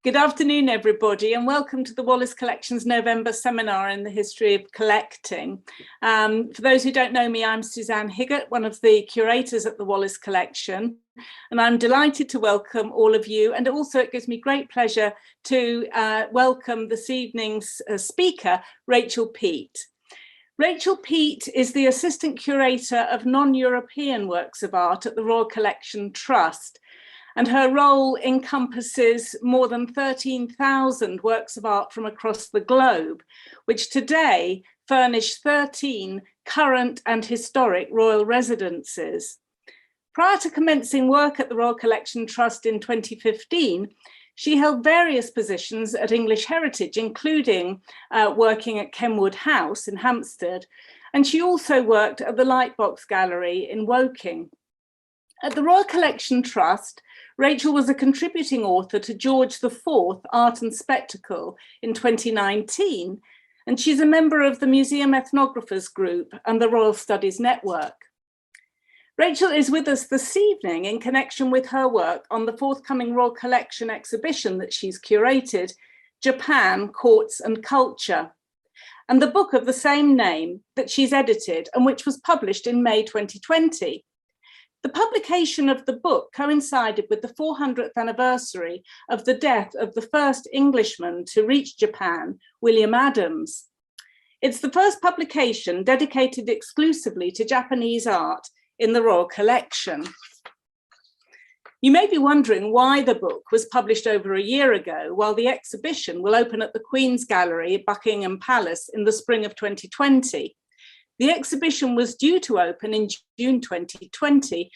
Good afternoon, everybody, and welcome to the Wallace Collection's November seminar in the history of collecting. For those who don't know me, I'm Suzanne Higgett, one of the curators at the Wallace Collection, and I'm delighted to welcome all of you. And also it gives me great pleasure to welcome this evening's speaker, Rachael Peat. Rachael Peat is the Assistant Curator of Non-European Works of Art at the Royal Collection Trust, and her role encompasses more than 13,000 works of art from across the globe, which today furnish 13 current and historic royal residences. Prior to commencing work at the Royal Collection Trust in 2015, she held various positions at English Heritage, including working at Kenwood House in Hampstead, and she also worked at the Lightbox Gallery in Woking. At the Royal Collection Trust, Rachael was a contributing author to George IV, Art and Spectacle in 2019, and she's a member of the Museum Ethnographers Group and the Royal Studies Network. Rachael is with us this evening in connection with her work on the forthcoming Royal Collection exhibition that she's curated, Japan, Courts and Culture, and the book of the same name that she's edited and which was published in May 2020. The publication of the book coincided with the 400th anniversary of the death of the first Englishman to reach Japan, William Adams. It's the first publication dedicated exclusively to Japanese art in the Royal Collection. You may be wondering why the book was published over a year ago, while the exhibition will open at the Queen's Gallery at Buckingham Palace in the spring of 2020. The exhibition was due to open in June 2020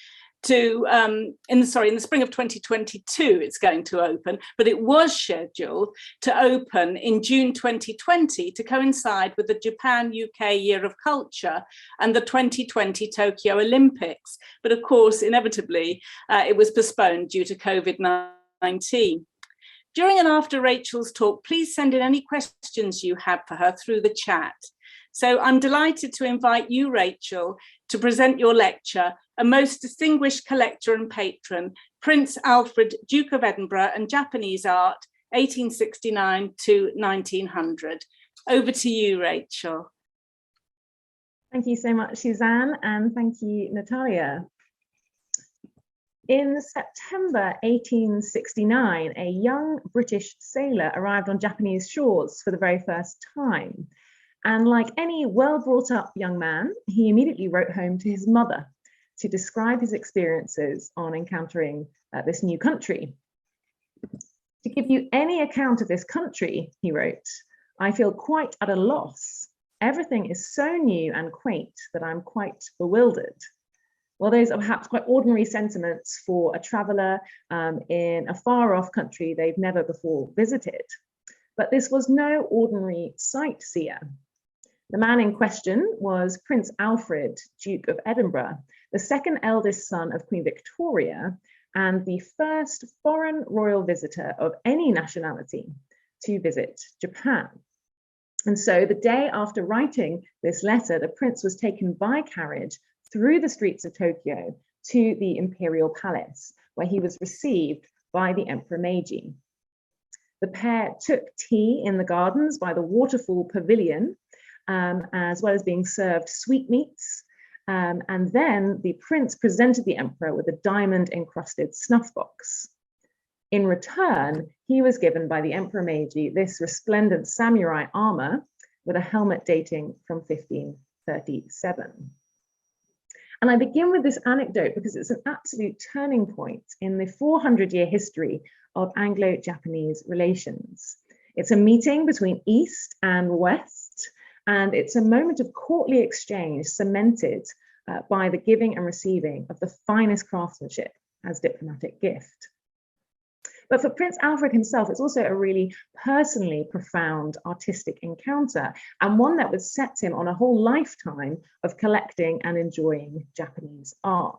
in the spring of 2022 it's going to open, but it was scheduled to open in June 2020 to coincide with the Japan-UK Year of Culture and the 2020 Tokyo Olympics. But of course, inevitably, it was postponed due to COVID-19. During and after Rachael's talk, please send in any questions you have for her through the chat. So I'm delighted to invite you, Rachael, to present your lecture, A Most Distinguished Collector and Patron, Prince Alfred, Duke of Edinburgh and Japanese Art, 1869 to 1900. Over to you, Rachael. Thank you so much, Suzanne, and thank you, Natalia. In September 1869, a young British sailor arrived on Japanese shores for the very first time. And like any well-brought-up young man, he immediately wrote home to his mother to describe his experiences on encountering this new country. To give you any account of this country, he wrote, I feel quite at a loss. Everything is so new and quaint that I'm quite bewildered. Well, those are perhaps quite ordinary sentiments for a traveller in a far-off country they've never before visited. But this was no ordinary sightseer. The man in question was Prince Alfred, Duke of Edinburgh, the second eldest son of Queen Victoria and the first foreign royal visitor of any nationality to visit Japan. And so the day after writing this letter, the prince was taken by carriage through the streets of Tokyo to the Imperial Palace, where he was received by the Emperor Meiji. The pair took tea in the gardens by the waterfall pavilion, as well as being served sweetmeats. And then the prince presented the emperor with a diamond-encrusted snuff box. In return, he was given by the Emperor Meiji this resplendent samurai armour with a helmet dating from 1537. And I begin with this anecdote because it's an absolute turning point in the 400-year history of Anglo-Japanese relations. It's a meeting between East and West, and it's a moment of courtly exchange cemented by the giving and receiving of the finest craftsmanship as diplomatic gift. But for Prince Alfred himself, it's also a really personally profound artistic encounter, and one that would set him on a whole lifetime of collecting and enjoying Japanese art.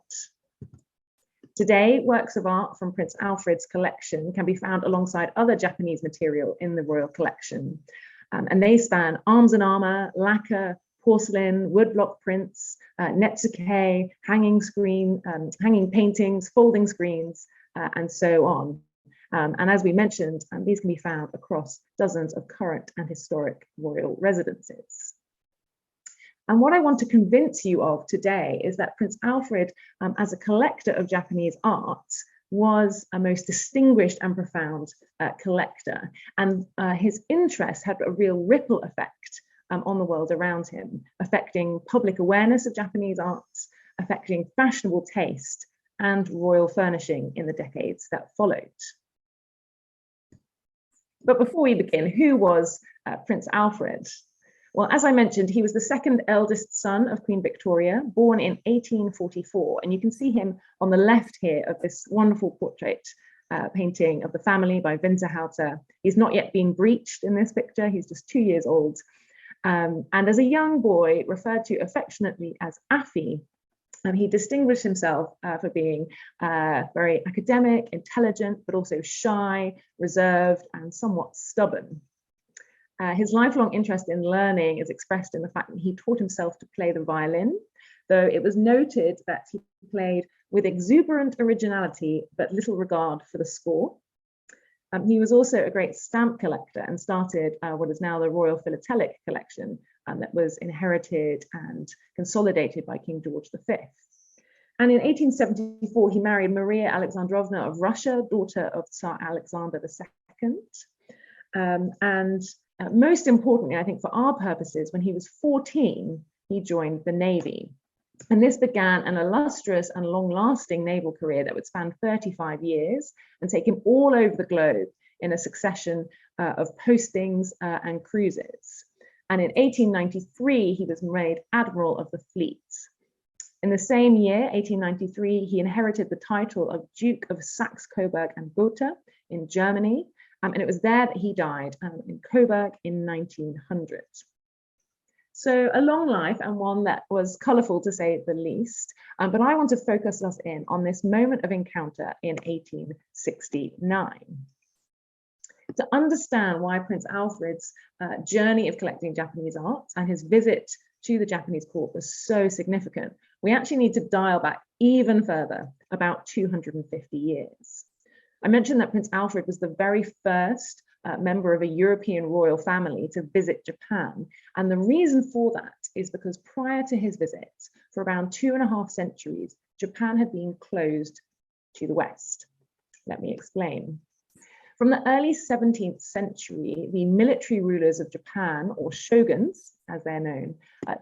Today, works of art from Prince Alfred's collection can be found alongside other Japanese material in the royal collection. And they span arms and armour, lacquer, porcelain, woodblock prints, netsuke, hanging paintings, folding screens, and so on. And as we mentioned, these can be found across dozens of current and historic royal residences. And what I want to convince you of today is that Prince Alfred, as a collector of Japanese art, was a most distinguished and profound collector. And his interest had a real ripple effect on the world around him, affecting public awareness of Japanese arts, affecting fashionable taste and royal furnishing in the decades that followed. But before we begin, who was Prince Alfred? Well, as I mentioned, he was the second eldest son of Queen Victoria, born in 1844. And you can see him on the left here of this wonderful portrait painting of the family by Winterhalter. He's not yet been breeched in this picture. He's just 2 years old. And as a young boy, referred to affectionately as Affy, he distinguished himself for being very academic, intelligent, but also shy, reserved, and somewhat stubborn. His lifelong interest in learning is expressed in the fact that he taught himself to play the violin, though it was noted that he played with exuberant originality, but little regard for the score. He was also a great stamp collector and started what is now the Royal Philatelic Collection that was inherited and consolidated by King George V. And in 1874, he married Maria Alexandrovna of Russia, daughter of Tsar Alexander II. Most importantly, I think for our purposes, when he was 14, he joined the Navy. And this began an illustrious and long-lasting naval career that would span 35 years and take him all over the globe in a succession of postings and cruises. And in 1893, he was made Admiral of the Fleet. In the same year, 1893, he inherited the title of Duke of Saxe-Coburg and Gotha in Germany. And it was there that he died in Coburg in 1900. So a long life, and one that was colourful to say the least. But I want to focus us in on this moment of encounter in 1869. To understand why Prince Alfred's journey of collecting Japanese art and his visit to the Japanese court was so significant, we actually need to dial back even further, about 250 years. I mentioned that Prince Alfred was the very first member of a European royal family to visit Japan. And the reason for that is because prior to his visit, for around 2.5 centuries, Japan had been closed to the West. Let me explain. From the early 17th century, the military rulers of Japan, or shoguns, as they're known,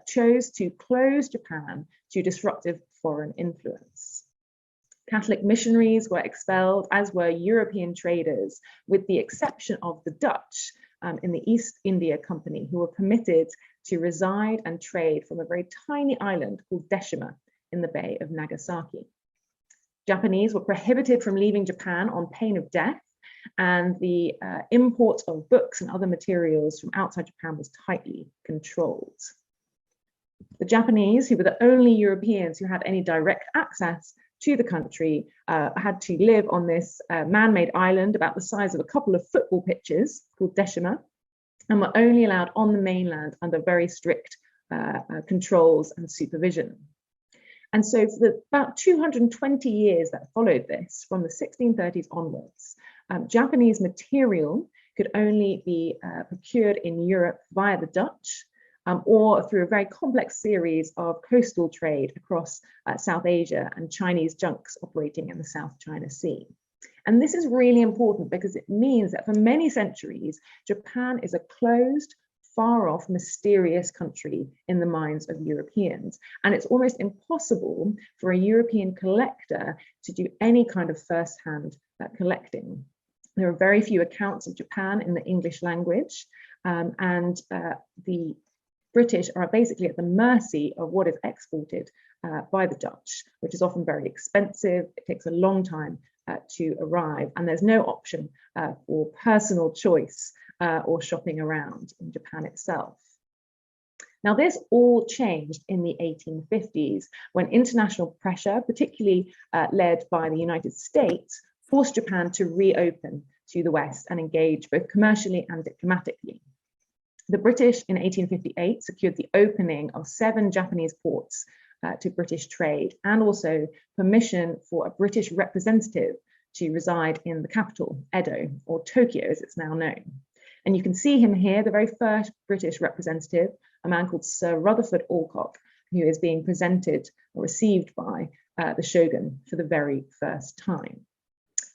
chose to close Japan to disruptive foreign influence. Catholic missionaries were expelled, as were European traders, with the exception of the Dutch in the East India Company, who were permitted to reside and trade from a very tiny island called Deshima in the Bay of Nagasaki. Japanese were prohibited from leaving Japan on pain of death, and the import of books and other materials from outside Japan was tightly controlled. The Japanese, who were the only Europeans who had any direct access to the country, had to live on this man-made island about the size of a couple of football pitches called Deshima, and were only allowed on the mainland under very strict controls and supervision. And so for the about 220 years that followed this, from the 1630s onwards, Japanese material could only be procured in Europe via the Dutch, or through a very complex series of coastal trade across South Asia and Chinese junks operating in the South China Sea. And this is really important because it means that for many centuries, Japan is a closed, far off, mysterious country in the minds of Europeans. And it's almost impossible for a European collector to do any kind of first-hand collecting. There are very few accounts of Japan in the English language, and the British are basically at the mercy of what is exported by the Dutch, which is often very expensive. It takes a long time to arrive, and there's no option for personal choice or shopping around in Japan itself. Now, this all changed in the 1850s when international pressure, particularly led by the United States, forced Japan to reopen to the West and engage both commercially and diplomatically. The British in 1858 secured the opening of 7 Japanese ports to British trade, and also permission for a British representative to reside in the capital, Edo, or Tokyo as it's now known. And you can see him here, the very first British representative, a man called Sir Rutherford Alcock, who is being presented or received by the shogun for the very first time.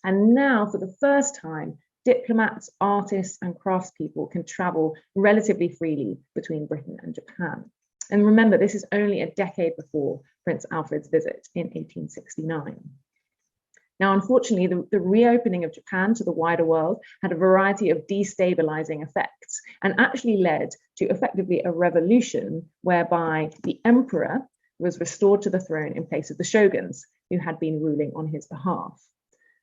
And now, for the first time, diplomats, artists, and craftspeople can travel relatively freely between Britain and Japan. And remember, this is only a decade before Prince Alfred's visit in 1869. Now, unfortunately, the reopening of Japan to the wider world had a variety of destabilizing effects and actually led to effectively a revolution whereby the emperor was restored to the throne in place of the shoguns who had been ruling on his behalf.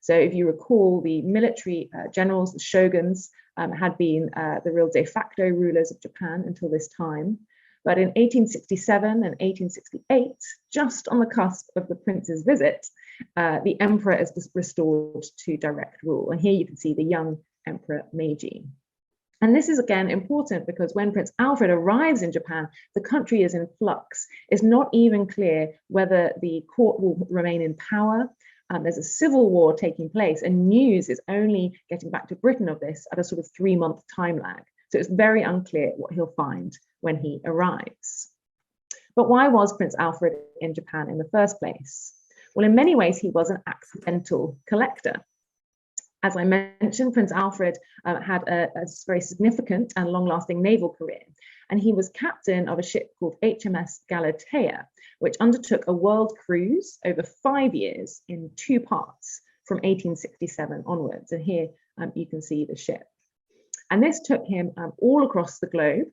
So if you recall, the military generals, the shoguns, had been the real de facto rulers of Japan until this time. But in 1867 and 1868, just on the cusp of the prince's visit, the emperor is restored to direct rule. And here you can see the young Emperor Meiji. And this is again important because when Prince Alfred arrives in Japan, the country is in flux. It's not even clear whether the court will remain in power. There's a civil war taking place, and news is only getting back to Britain of this at a sort of 3-month time lag. So it's very unclear what he'll find when he arrives. But why was Prince Alfred in Japan in the first place? Well, in many ways, he was an accidental collector. As I mentioned, Prince Alfred had a very significant and long-lasting naval career, and he was captain of a ship called HMS Galatea, which undertook a world cruise over 5 years in 2 parts from 1867 onwards. And here you can see the ship. And this took him all across the globe,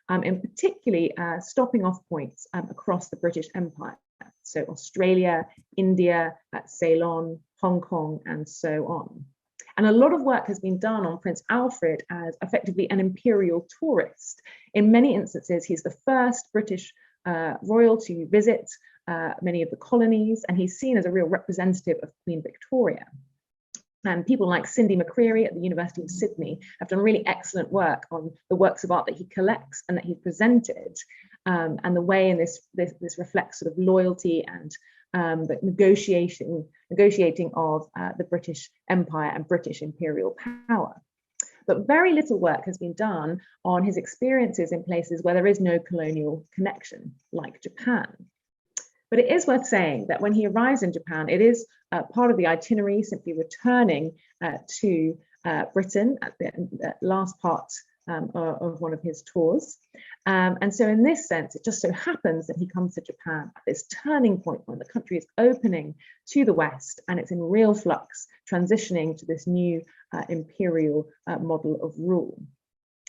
in particularly stopping off points across the British Empire. So Australia, India, Ceylon, Hong Kong, and so on. And a lot of work has been done on Prince Alfred as effectively an imperial tourist. In many instances, he's the first British royal to visit many of the colonies, and he's seen as a real representative of Queen Victoria. And people like Cindy McCreary at the University of Sydney have done really excellent work on the works of art that he collects and that he presented, and the way in this reflects sort of loyalty and the negotiating of the British Empire and British imperial power. But very little work has been done on his experiences in places where there is no colonial connection, like Japan. But it is worth saying that when he arrives in Japan, it is part of the itinerary, simply returning to Britain at the last part of one of his tours. And so in this sense, it just so happens that he comes to Japan at this turning point when the country is opening to the West and it's in real flux, transitioning to this new imperial model of rule.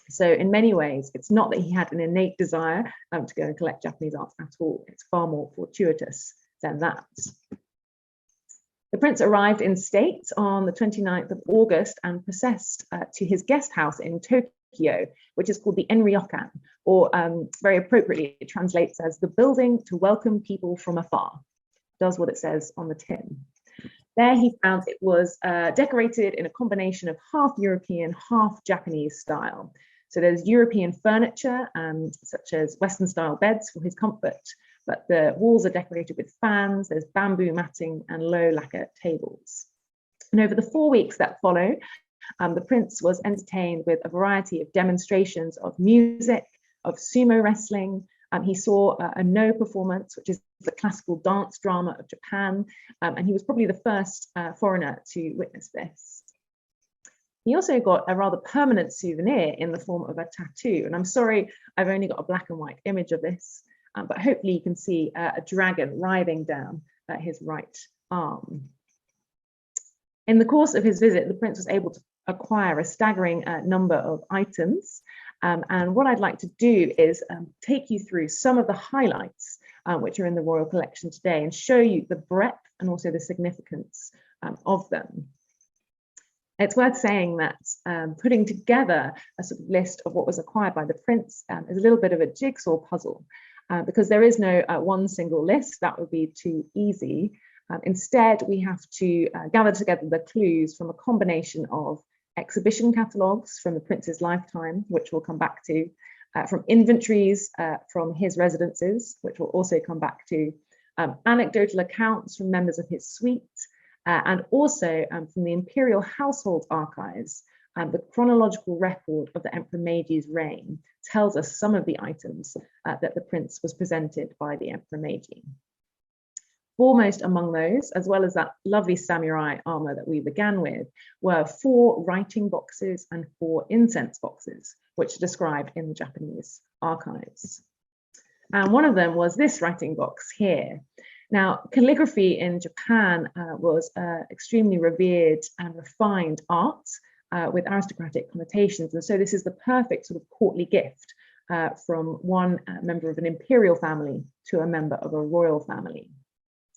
So in many ways, it's not that he had an innate desire to go and collect Japanese art at all. It's far more fortuitous than that. The prince arrived in state on the 29th of August and processed to his guest house in Tokyo, which is called the Enryokan, or very appropriately, it translates as the building to welcome people from afar. Does what it says on the tin. There he found it was decorated in a combination of half European, half Japanese style. So there's European furniture, such as Western style beds for his comfort, but the walls are decorated with fans, there's bamboo matting and low lacquer tables. And over the 4 weeks that follow, the prince was entertained with a variety of demonstrations of music, of sumo wrestling. He saw a No performance, which is the classical dance drama of Japan, and he was probably the first foreigner to witness this. He also got a rather permanent souvenir in the form of a tattoo, and I'm sorry I've only got a black and white image of this, but hopefully you can see a dragon writhing down his right arm. In the course of his visit, the prince was able to acquire a staggering number of items, and what I'd like to do is take you through some of the highlights which are in the royal collection today and show you the breadth and also the significance of them. It's worth saying that putting together a sort of list of what was acquired by the prince is a little bit of a jigsaw puzzle because there is no one single list. That would be too easy. Instead, we have to gather together the clues from a combination of exhibition catalogues from the prince's lifetime, which we'll come back to, from inventories from his residences, which we'll also come back to, anecdotal accounts from members of his suite, and also from the Imperial Household Archives. The chronological record of the Emperor Meiji's reign tells us some of the items that the prince was presented by the Emperor Meiji. Foremost among those, as well as that lovely samurai armour that we began with, were 4 writing boxes and 4 incense boxes, which are described in the Japanese archives. And one of them was this writing box here. Now, calligraphy in Japan was extremely revered and refined art with aristocratic connotations. And so this is the perfect sort of courtly gift from one member of an imperial family to a member of a royal family.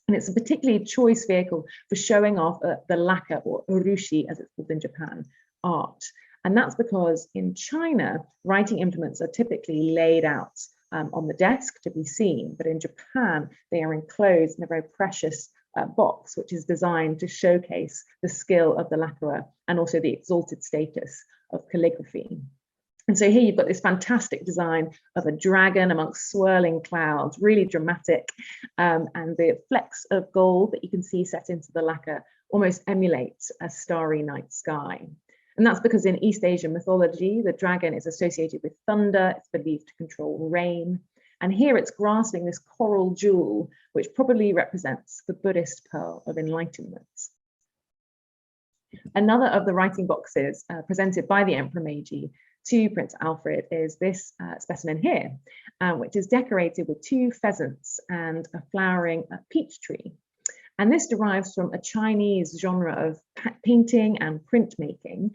And it's a particularly choice vehicle for showing off the lacquer, or urushi as it's called in Japan, art. And that's because in China, writing implements are typically laid out on the desk to be seen, but in Japan, they are enclosed in a very precious box, which is designed to showcase the skill of the lacquerer and also the exalted status of calligraphy. And so here you've got this fantastic design of a dragon amongst swirling clouds, really dramatic, and the flecks of gold that you can see set into the lacquer almost emulates a starry night sky. And that's because in East Asian mythology, the dragon is associated with thunder, it's believed to control rain. And here it's grasping this coral jewel, which probably represents the Buddhist pearl of enlightenment. Another of the writing boxes presented by the Emperor Meiji to Prince Alfred is this specimen here, which is decorated with 2 pheasants and a flowering peach tree. And this derives from a Chinese genre of painting and printmaking,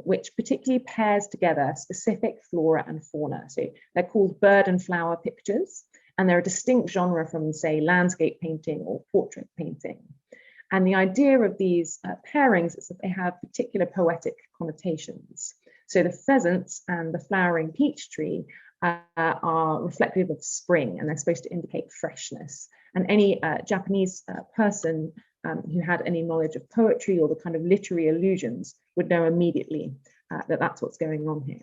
which particularly pairs together specific flora and fauna. So they're called bird and flower pictures, and they're a distinct genre from, say, landscape painting or portrait painting. And the idea of these pairings is that they have particular poetic connotations. So the pheasants and the flowering peach tree are reflective of spring, and they're supposed to indicate freshness. And any Japanese person who had any knowledge of poetry or the kind of literary allusions would know immediately that that's what's going on here.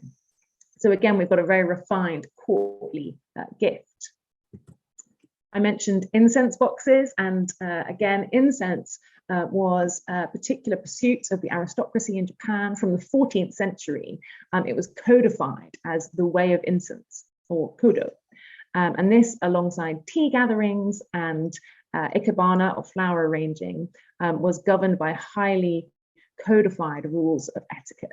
So again, we've got a very refined courtly gift. I mentioned incense boxes, and again, incense was a particular pursuit of the aristocracy in Japan from the 14th century. It was codified as the way of incense, or kodo. And this, alongside tea gatherings and ikebana, or flower arranging, was governed by highly codified rules of etiquette.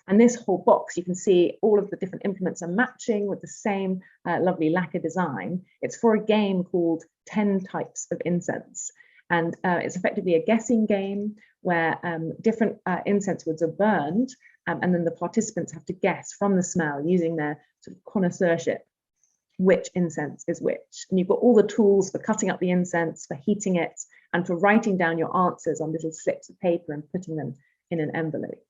And this whole box, you can see all of the different implements are matching with the same lovely lacquer design. It's for a game called 10 Types of Incense. And it's effectively a guessing game where different incense woods are burned, and then the participants have to guess from the smell using their sort of connoisseurship which incense is which. And you've got all the tools for cutting up the incense, for heating it, and for writing down your answers on little slips of paper and putting them in an envelope.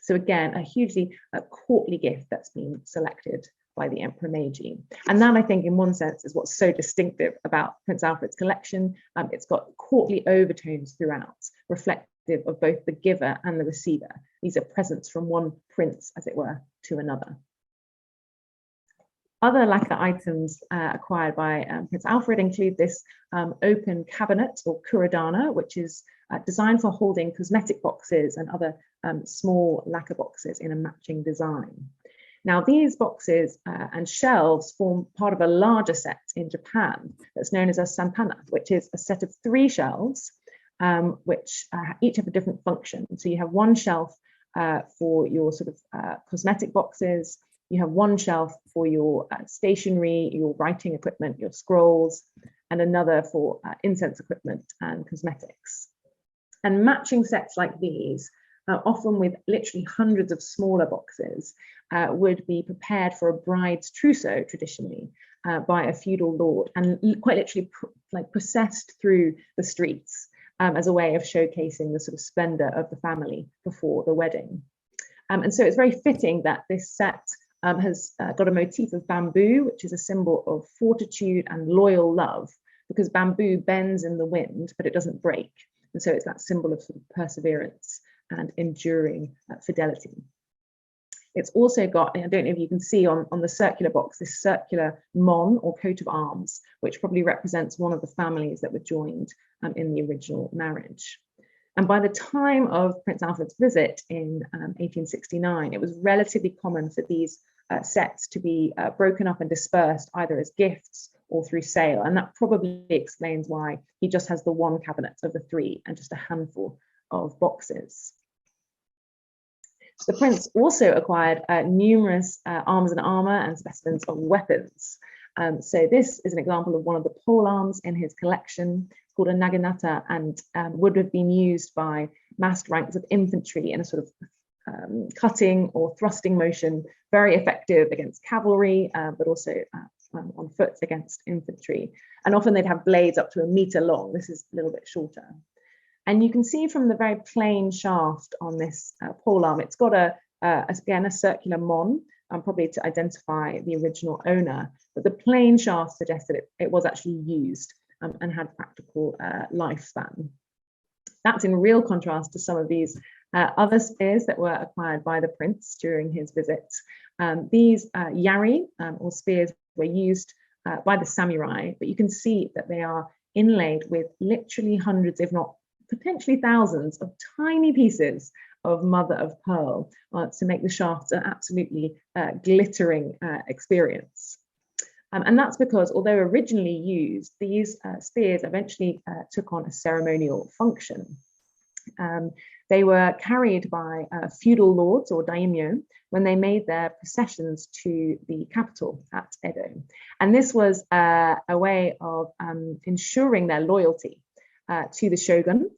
So again, a hugely courtly gift that's been selected by the Emperor Meiji. And that, I think, in one sense, is what's so distinctive about Prince Alfred's collection. It's got courtly overtones throughout, reflective of both the giver and the receiver. These are presents from one prince, as it were, to another. Other lacquer items acquired by Prince Alfred include this open cabinet, or kurodana, which is designed for holding cosmetic boxes and other small lacquer boxes in a matching design. Now, these boxes and shelves form part of a larger set in Japan that's known as a sanpana, which is a set of 3 shelves, which each have a different function. So you have one shelf for your sort of cosmetic boxes. You have one shelf for your stationery, your writing equipment, your scrolls, and another for incense equipment and cosmetics. And matching sets like these, often with literally hundreds of smaller boxes, would be prepared for a bride's trousseau traditionally by a feudal lord, and quite literally processed through the streets as a way of showcasing the sort of splendor of the family before the wedding. And so it's very fitting that this set has got a motif of bamboo, which is a symbol of fortitude and loyal love, because bamboo bends in the wind, but it doesn't break. And so it's that symbol of sort of perseverance and enduring fidelity. It's also got, I don't know if you can see on the circular box, this circular mon, or coat of arms, which probably represents one of the families that were joined in the original marriage. And by the time of Prince Alfred's visit in 1869, it was relatively common for these sets to be broken up and dispersed either as gifts or through sale. And that probably explains why he just has the one cabinet of the three and just a handful of boxes. The prince also acquired numerous arms and armour and specimens of weapons. So this is an example of one of the pole arms in his collection called a naginata, and would have been used by massed ranks of infantry in a sort of cutting or thrusting motion, very effective against cavalry, but also on foot against infantry. And often they'd have blades up to 1 meter long. This is a little bit shorter. And you can see from the very plain shaft on this pole arm, it's got again a circular mon, probably to identify the original owner. But the plain shaft suggests that it was actually used and had practical lifespan. That's in real contrast to some of these other spears that were acquired by the prince during his visits. These yari, or spears, were used by the samurai, but you can see that they are inlaid with literally hundreds, if not potentially thousands, of tiny pieces of mother of pearl to make the shaft an absolutely glittering experience. And that's because, although originally used, these spears eventually took on a ceremonial function. They were carried by feudal lords or daimyo when they made their processions to the capital at Edo. And this was a way of ensuring their loyalty to the shogun,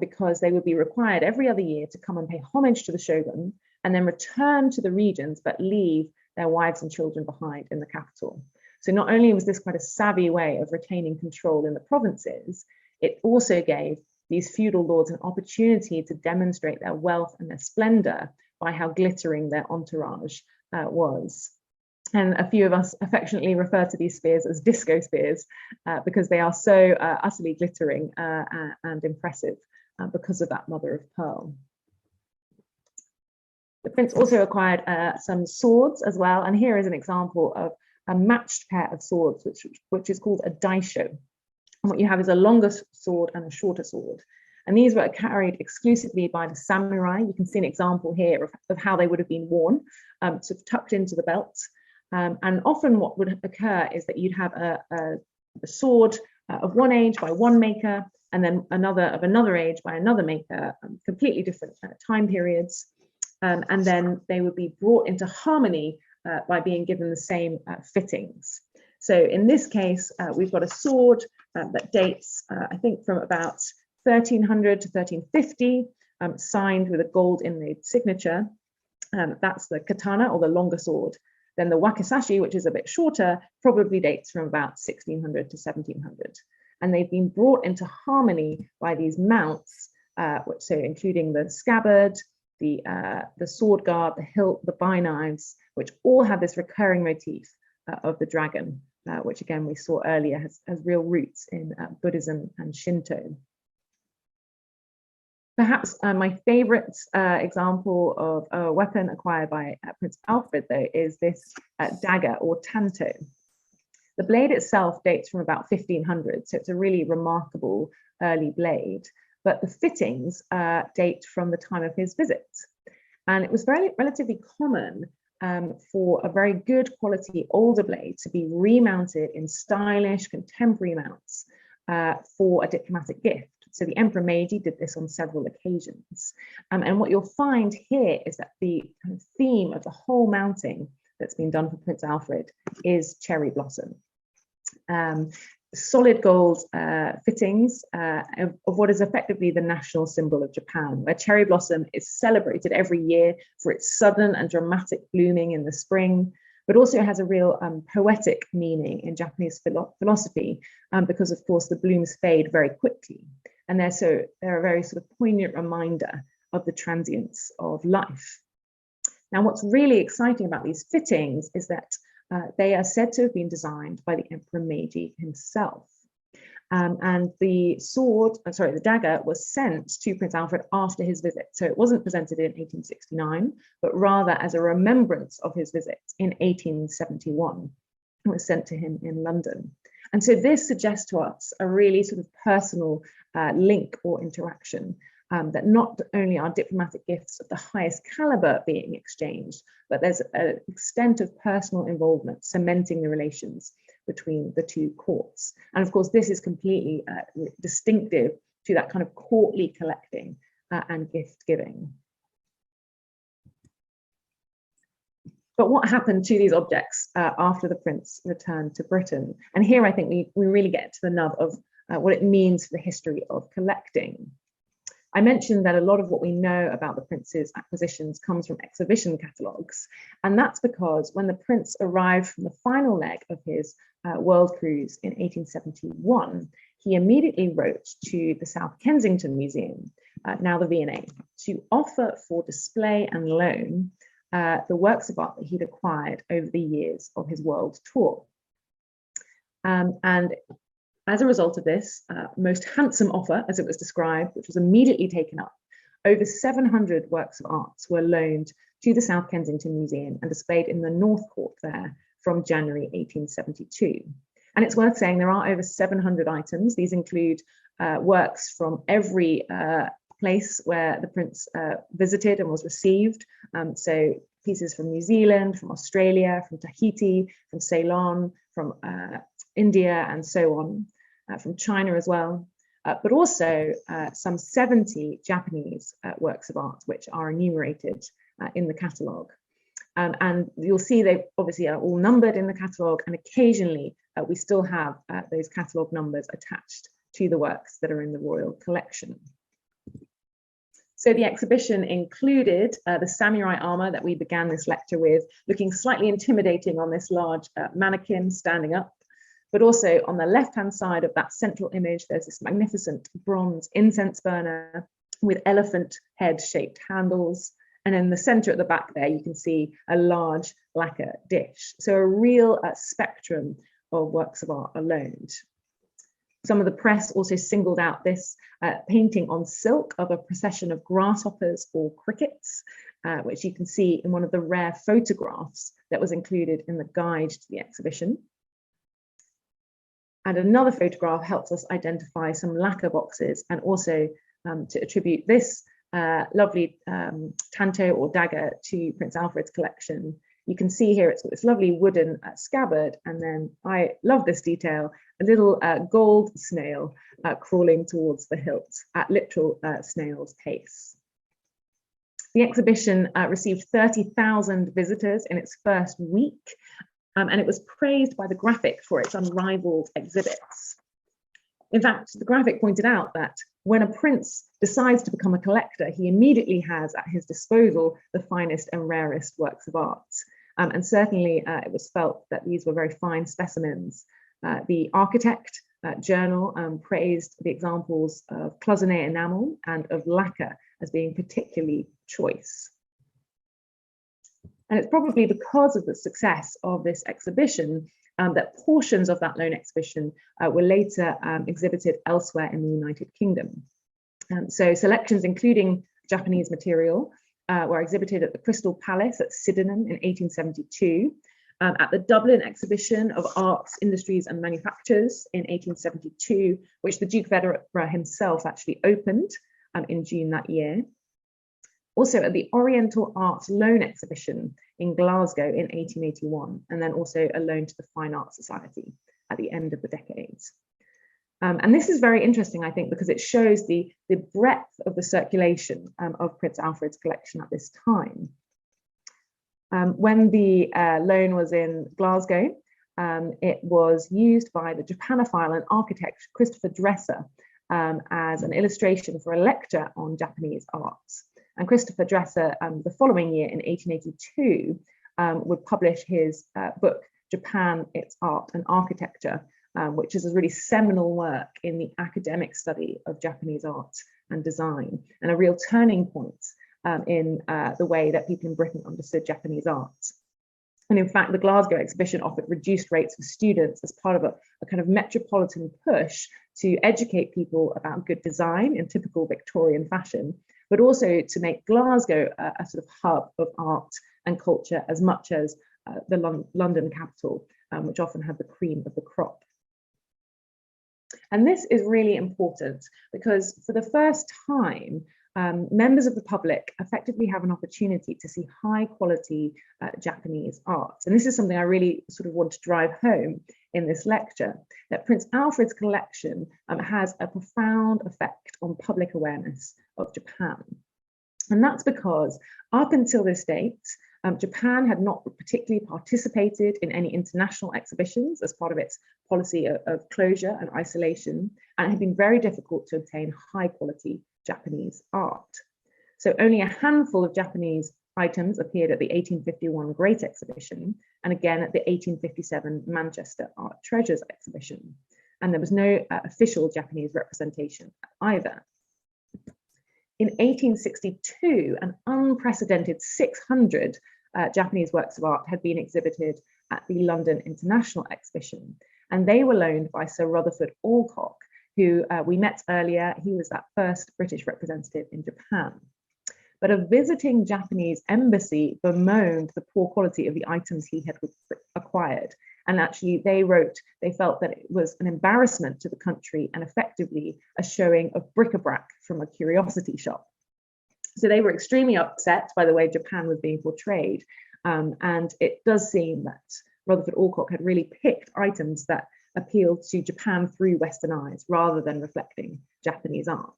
because they would be required every other year to come and pay homage to the shogun and then return to the regions, but leave their wives and children behind in the capital. So not only was this quite a savvy way of retaining control in the provinces, it also gave these feudal lords an opportunity to demonstrate their wealth and their splendor by how glittering their entourage was. And a few of us affectionately refer to these spears as disco spears because they are so utterly glittering and impressive because of that mother of pearl. The prince also acquired some swords as well, and here is an example of a matched pair of swords, which is called a daisho. And what you have is a longer sword and a shorter sword. And these were carried exclusively by the samurai. You can see an example here of how they would have been worn, sort of tucked into the belt. And often what would occur is that you'd have a sword of one age by one maker, and then another of another age by another maker, completely different time periods. And then they would be brought into harmony by being given the same fittings. So in this case, we've got a sword that dates, I think, from about 1300 to 1350, signed with a gold inlaid signature. That's the katana, or the longer sword. Then the wakizashi, which is a bit shorter, probably dates from about 1600 to 1700. And they've been brought into harmony by these mounts, so including the scabbard, the sword guard, the hilt, the byknives, which all have this recurring motif of the dragon, which again we saw earlier has real roots in Buddhism and Shinto. Perhaps my favorite example of a weapon acquired by Prince Alfred, though, is this dagger, or tanto. The blade itself dates from about 1500, so it's a really remarkable early blade, but the fittings date from the time of his visit. And it was relatively common for a very good quality older blade to be remounted in stylish contemporary mounts for a diplomatic gift. So the Emperor Meiji did this on several occasions. And what you'll find here is that the kind of theme of the whole mounting that's been done for Prince Alfred is cherry blossom. Solid gold fittings of what is effectively the national symbol of Japan, where cherry blossom is celebrated every year for its sudden and dramatic blooming in the spring, but also has a real poetic meaning in Japanese philosophy, because of course the blooms fade very quickly. And they're a very sort of poignant reminder of the transience of life. Now, what's really exciting about these fittings is that they are said to have been designed by the Emperor Meiji himself. And the dagger was sent to Prince Alfred after his visit. So it wasn't presented in 1869, but rather as a remembrance of his visit in 1871. It was sent to him in London. And so this suggests to us a really sort of personal link or interaction that not only are diplomatic gifts of the highest caliber being exchanged, but there's an extent of personal involvement cementing the relations between the two courts. And of course, this is completely distinctive to that kind of courtly collecting and gift giving. But what happened to these objects after the prince returned to Britain? And here I think we really get to the nub of what it means for the history of collecting. I mentioned that a lot of what we know about the prince's acquisitions comes from exhibition catalogues, and that's because when the prince arrived from the final leg of his world cruise in 1871, he immediately wrote to the South Kensington Museum, now the V&A, to offer for display and loan the works of art that he'd acquired over the years of his world tour. And as a result of this most handsome offer, as it was described, which was immediately taken up, over 700 works of art were loaned to the South Kensington Museum and displayed in the North Court there from January 1872. And it's worth saying there are over 700 items. These include works from every place where the prince visited and was received. So pieces from New Zealand, from Australia, from Tahiti, from Ceylon, from India, and so on, from China as well, but also some 70 Japanese works of art, which are enumerated in the catalogue. And you'll see they obviously are all numbered in the catalogue, and occasionally we still have those catalogue numbers attached to the works that are in the royal collection. So the exhibition included the samurai armour that we began this lecture with, looking slightly intimidating on this large mannequin standing up. But also on the left-hand side of that central image, there's this magnificent bronze incense burner with elephant head-shaped handles. And in the center at the back there, you can see a large lacquer dish. So a real spectrum of works of art are loaned. Some of the press also singled out this painting on silk of a procession of grasshoppers or crickets, which you can see in one of the rare photographs that was included in the guide to the exhibition. And another photograph helps us identify some lacquer boxes, and also to attribute this lovely tanto or dagger to Prince Alfred's collection. You can see here it's got this lovely wooden scabbard, and then I love this detail, a little gold snail crawling towards the hilt at literal snail's pace. The exhibition received 30,000 visitors in its first week, and it was praised by the Graphic for its unrivaled exhibits. In fact, the Graphic pointed out that when a prince decides to become a collector, he immediately has at his disposal the finest and rarest works of art. And certainly it was felt that these were very fine specimens. The Architect journal praised the examples of cloisonné enamel and of lacquer as being particularly choice. And it's probably because of the success of this exhibition that portions of that loan exhibition were later exhibited elsewhere in the United Kingdom. So selections including Japanese material were exhibited at the Crystal Palace at Sydenham in 1872, at the Dublin Exhibition of Arts, Industries and Manufactures in 1872, which the Duke of Edinburgh himself actually opened in June that year. Also at the Oriental Arts Loan Exhibition in Glasgow in 1881, and then also a loan to the Fine Arts Society at the end of the decades. And this is very interesting, I think, because it shows the breadth of the circulation of Prince Alfred's collection at this time. When the loan was in Glasgow, it was used by the Japanophile and architect Christopher Dresser as an illustration for a lecture on Japanese arts. And Christopher Dresser, the following year in 1882, would publish his book, Japan, Its Art and Architecture, which is a really seminal work in the academic study of Japanese art and design, and a real turning point in the way that people in Britain understood Japanese art. And in fact, the Glasgow exhibition offered reduced rates for students as part of a kind of metropolitan push to educate people about good design in typical Victorian fashion, but also to make Glasgow a sort of hub of art and culture as much as the London capital, which often had the cream of the crop. And this is really important because for the first time, members of the public effectively have an opportunity to see high quality Japanese art. And this is something I really sort of want to drive home in this lecture, that Prince Alfred's collection has a profound effect on public awareness of Japan. And that's because up until this date, Japan had not particularly participated in any international exhibitions as part of its policy of closure and isolation, and it had been very difficult to obtain high quality Japanese art. So only a handful of Japanese items appeared at the 1851 Great Exhibition, and again at the 1857 Manchester Art Treasures Exhibition. And there was no official Japanese representation either. In 1862, an unprecedented 600 Japanese works of art had been exhibited at the London International Exhibition, and they were loaned by Sir Rutherford Alcock, who we met earlier. He was that first British representative in Japan. But a visiting Japanese embassy bemoaned the poor quality of the items he had acquired. And actually they felt that it was an embarrassment to the country and effectively a showing of bric-a-brac from a curiosity shop. So they were extremely upset by the way Japan was being portrayed. And it does seem that Rutherford Alcock had really picked items that appealed to Japan through Western eyes rather than reflecting Japanese art.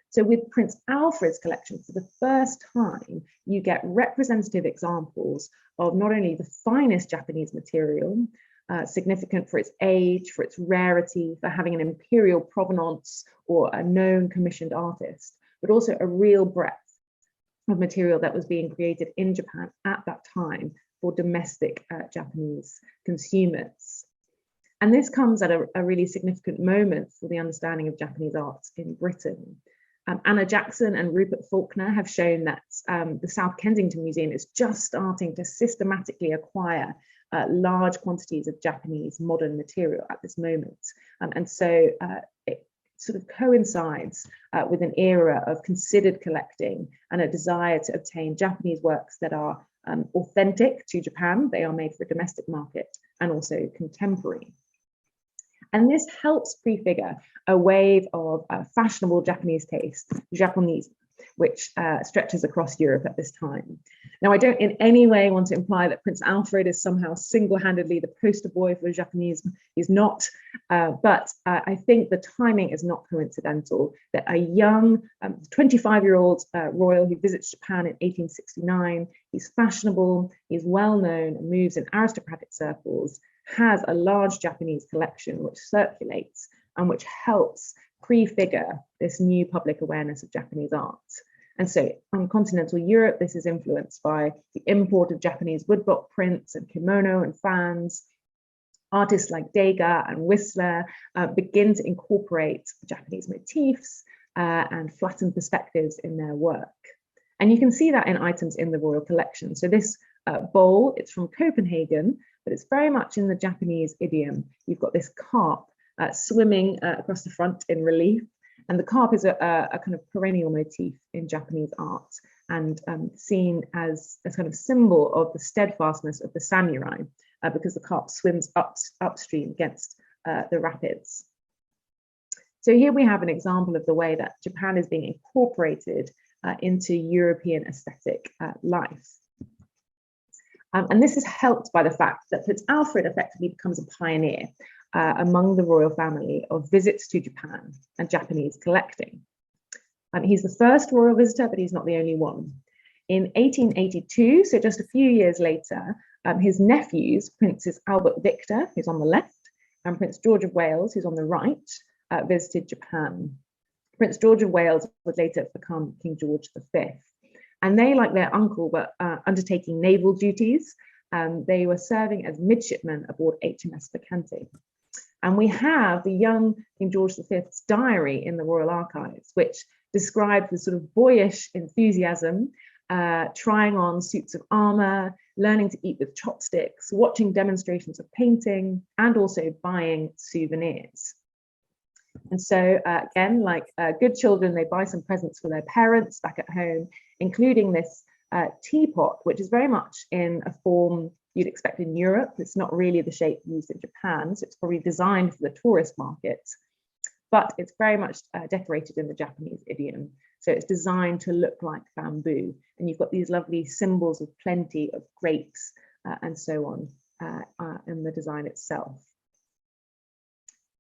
So with Prince Alfred's collection, for the first time, you get representative examples of not only the finest Japanese material, significant for its age, for its rarity, for having an imperial provenance or a known commissioned artist, but also a real breadth of material that was being created in Japan at that time for domestic Japanese consumers. And this comes at a really significant moment for the understanding of Japanese arts in Britain. Anna Jackson and Rupert Faulkner have shown that the South Kensington Museum is just starting to systematically acquire large quantities of Japanese modern material at this moment. And so it sort of coincides with an era of considered collecting and a desire to obtain Japanese works that are authentic to Japan. They are made for a domestic market and also contemporary. And this helps prefigure a wave of fashionable Japanese taste, Japanese, which stretches across Europe at this time. Now, I don't in any way want to imply that Prince Alfred is somehow single-handedly the poster boy for Japanese. He's not, but I think the timing is not coincidental, that a young 25-year-old royal who visits Japan in 1869, he's fashionable, he's well-known and moves in aristocratic circles, has a large Japanese collection which circulates and which helps prefigure this new public awareness of Japanese art. And so on continental Europe, this is influenced by the import of Japanese woodblock prints and kimono and fans. Artists like Degas and Whistler begin to incorporate Japanese motifs and flattened perspectives in their work. And you can see that in items in the royal collection. So this bowl, it's from Copenhagen, but it's very much in the Japanese idiom. You've got this carp swimming across the front in relief. And the carp is a kind of perennial motif in Japanese art and seen as a kind of symbol of the steadfastness of the samurai because the carp swims upstream against the rapids. So here we have an example of the way that Japan is being incorporated into European aesthetic life. And this is helped by the fact that Prince Alfred effectively becomes a pioneer among the royal family of visits to Japan and Japanese collecting. He's the first royal visitor, but he's not the only one. In 1882, so just a few years later, his nephews, Princes Albert Victor, who's on the left, and Prince George of Wales, who's on the right, visited Japan. Prince George of Wales would later become King George V. And they, like their uncle, were undertaking naval duties. They were serving as midshipmen aboard HMS Bacante. And we have the young King George V's diary in the Royal Archives, which describes the sort of boyish enthusiasm, trying on suits of armour, learning to eat with chopsticks, watching demonstrations of painting, and also buying souvenirs. And so again, like good children, they buy some presents for their parents back at home, including this teapot, which is very much in a form you'd expect in Europe. It's not really the shape used in Japan, so it's probably designed for the tourist market, but it's very much decorated in the Japanese idiom. So it's designed to look like bamboo. And you've got these lovely symbols of plenty of grapes and so on in the design itself.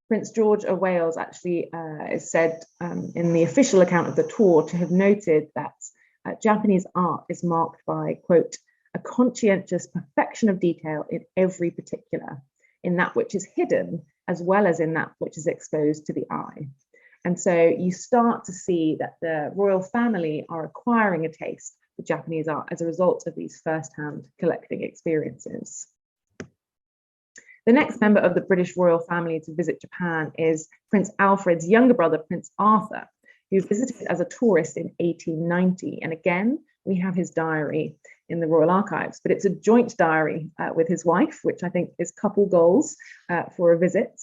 Prince George of Wales actually is said in the official account of the tour to have noted that Japanese art is marked by, quote, a conscientious perfection of detail in every particular, in that which is hidden as well as in that which is exposed to the eye. And so you start to see that the royal family are acquiring a taste for Japanese art as a result of these first-hand collecting experiences. The next member of the British royal family to visit Japan is Prince Alfred's younger brother, Prince Arthur, who visited as a tourist in 1890. And again, we have his diary in the Royal Archives, but it's a joint diary with his wife, which I think is couple goals for a visit.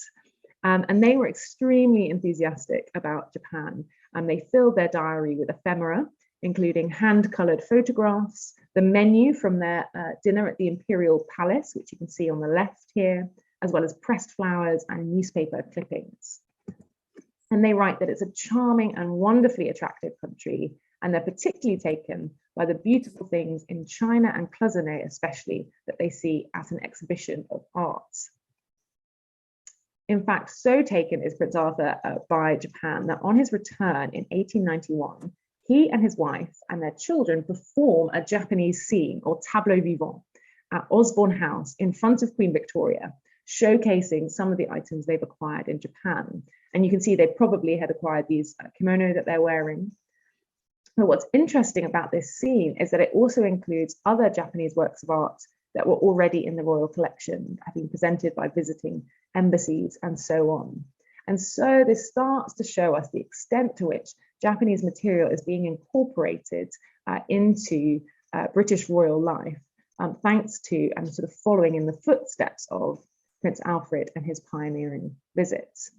And they were extremely enthusiastic about Japan, and they filled their diary with ephemera, including hand-colored photographs, the menu from their dinner at the Imperial Palace, which you can see on the left here, as well as pressed flowers and newspaper clippings. And they write that it's a charming and wonderfully attractive country, and they're particularly taken by the beautiful things in China and cloisonné especially that they see at an exhibition of art. In fact, so taken is Prince Arthur by Japan that on his return in 1891, he and his wife and their children perform a Japanese scene or tableau vivant at Osborne House in front of Queen Victoria, showcasing some of the items they've acquired in Japan. And you can see they probably had acquired these kimono that they're wearing. But what's interesting about this scene is that it also includes other Japanese works of art that were already in the royal collection, having presented by visiting embassies and so on. And so this starts to show us the extent to which Japanese material is being incorporated into British royal life, thanks to and sort of following in the footsteps of Prince Alfred and his pioneering visits.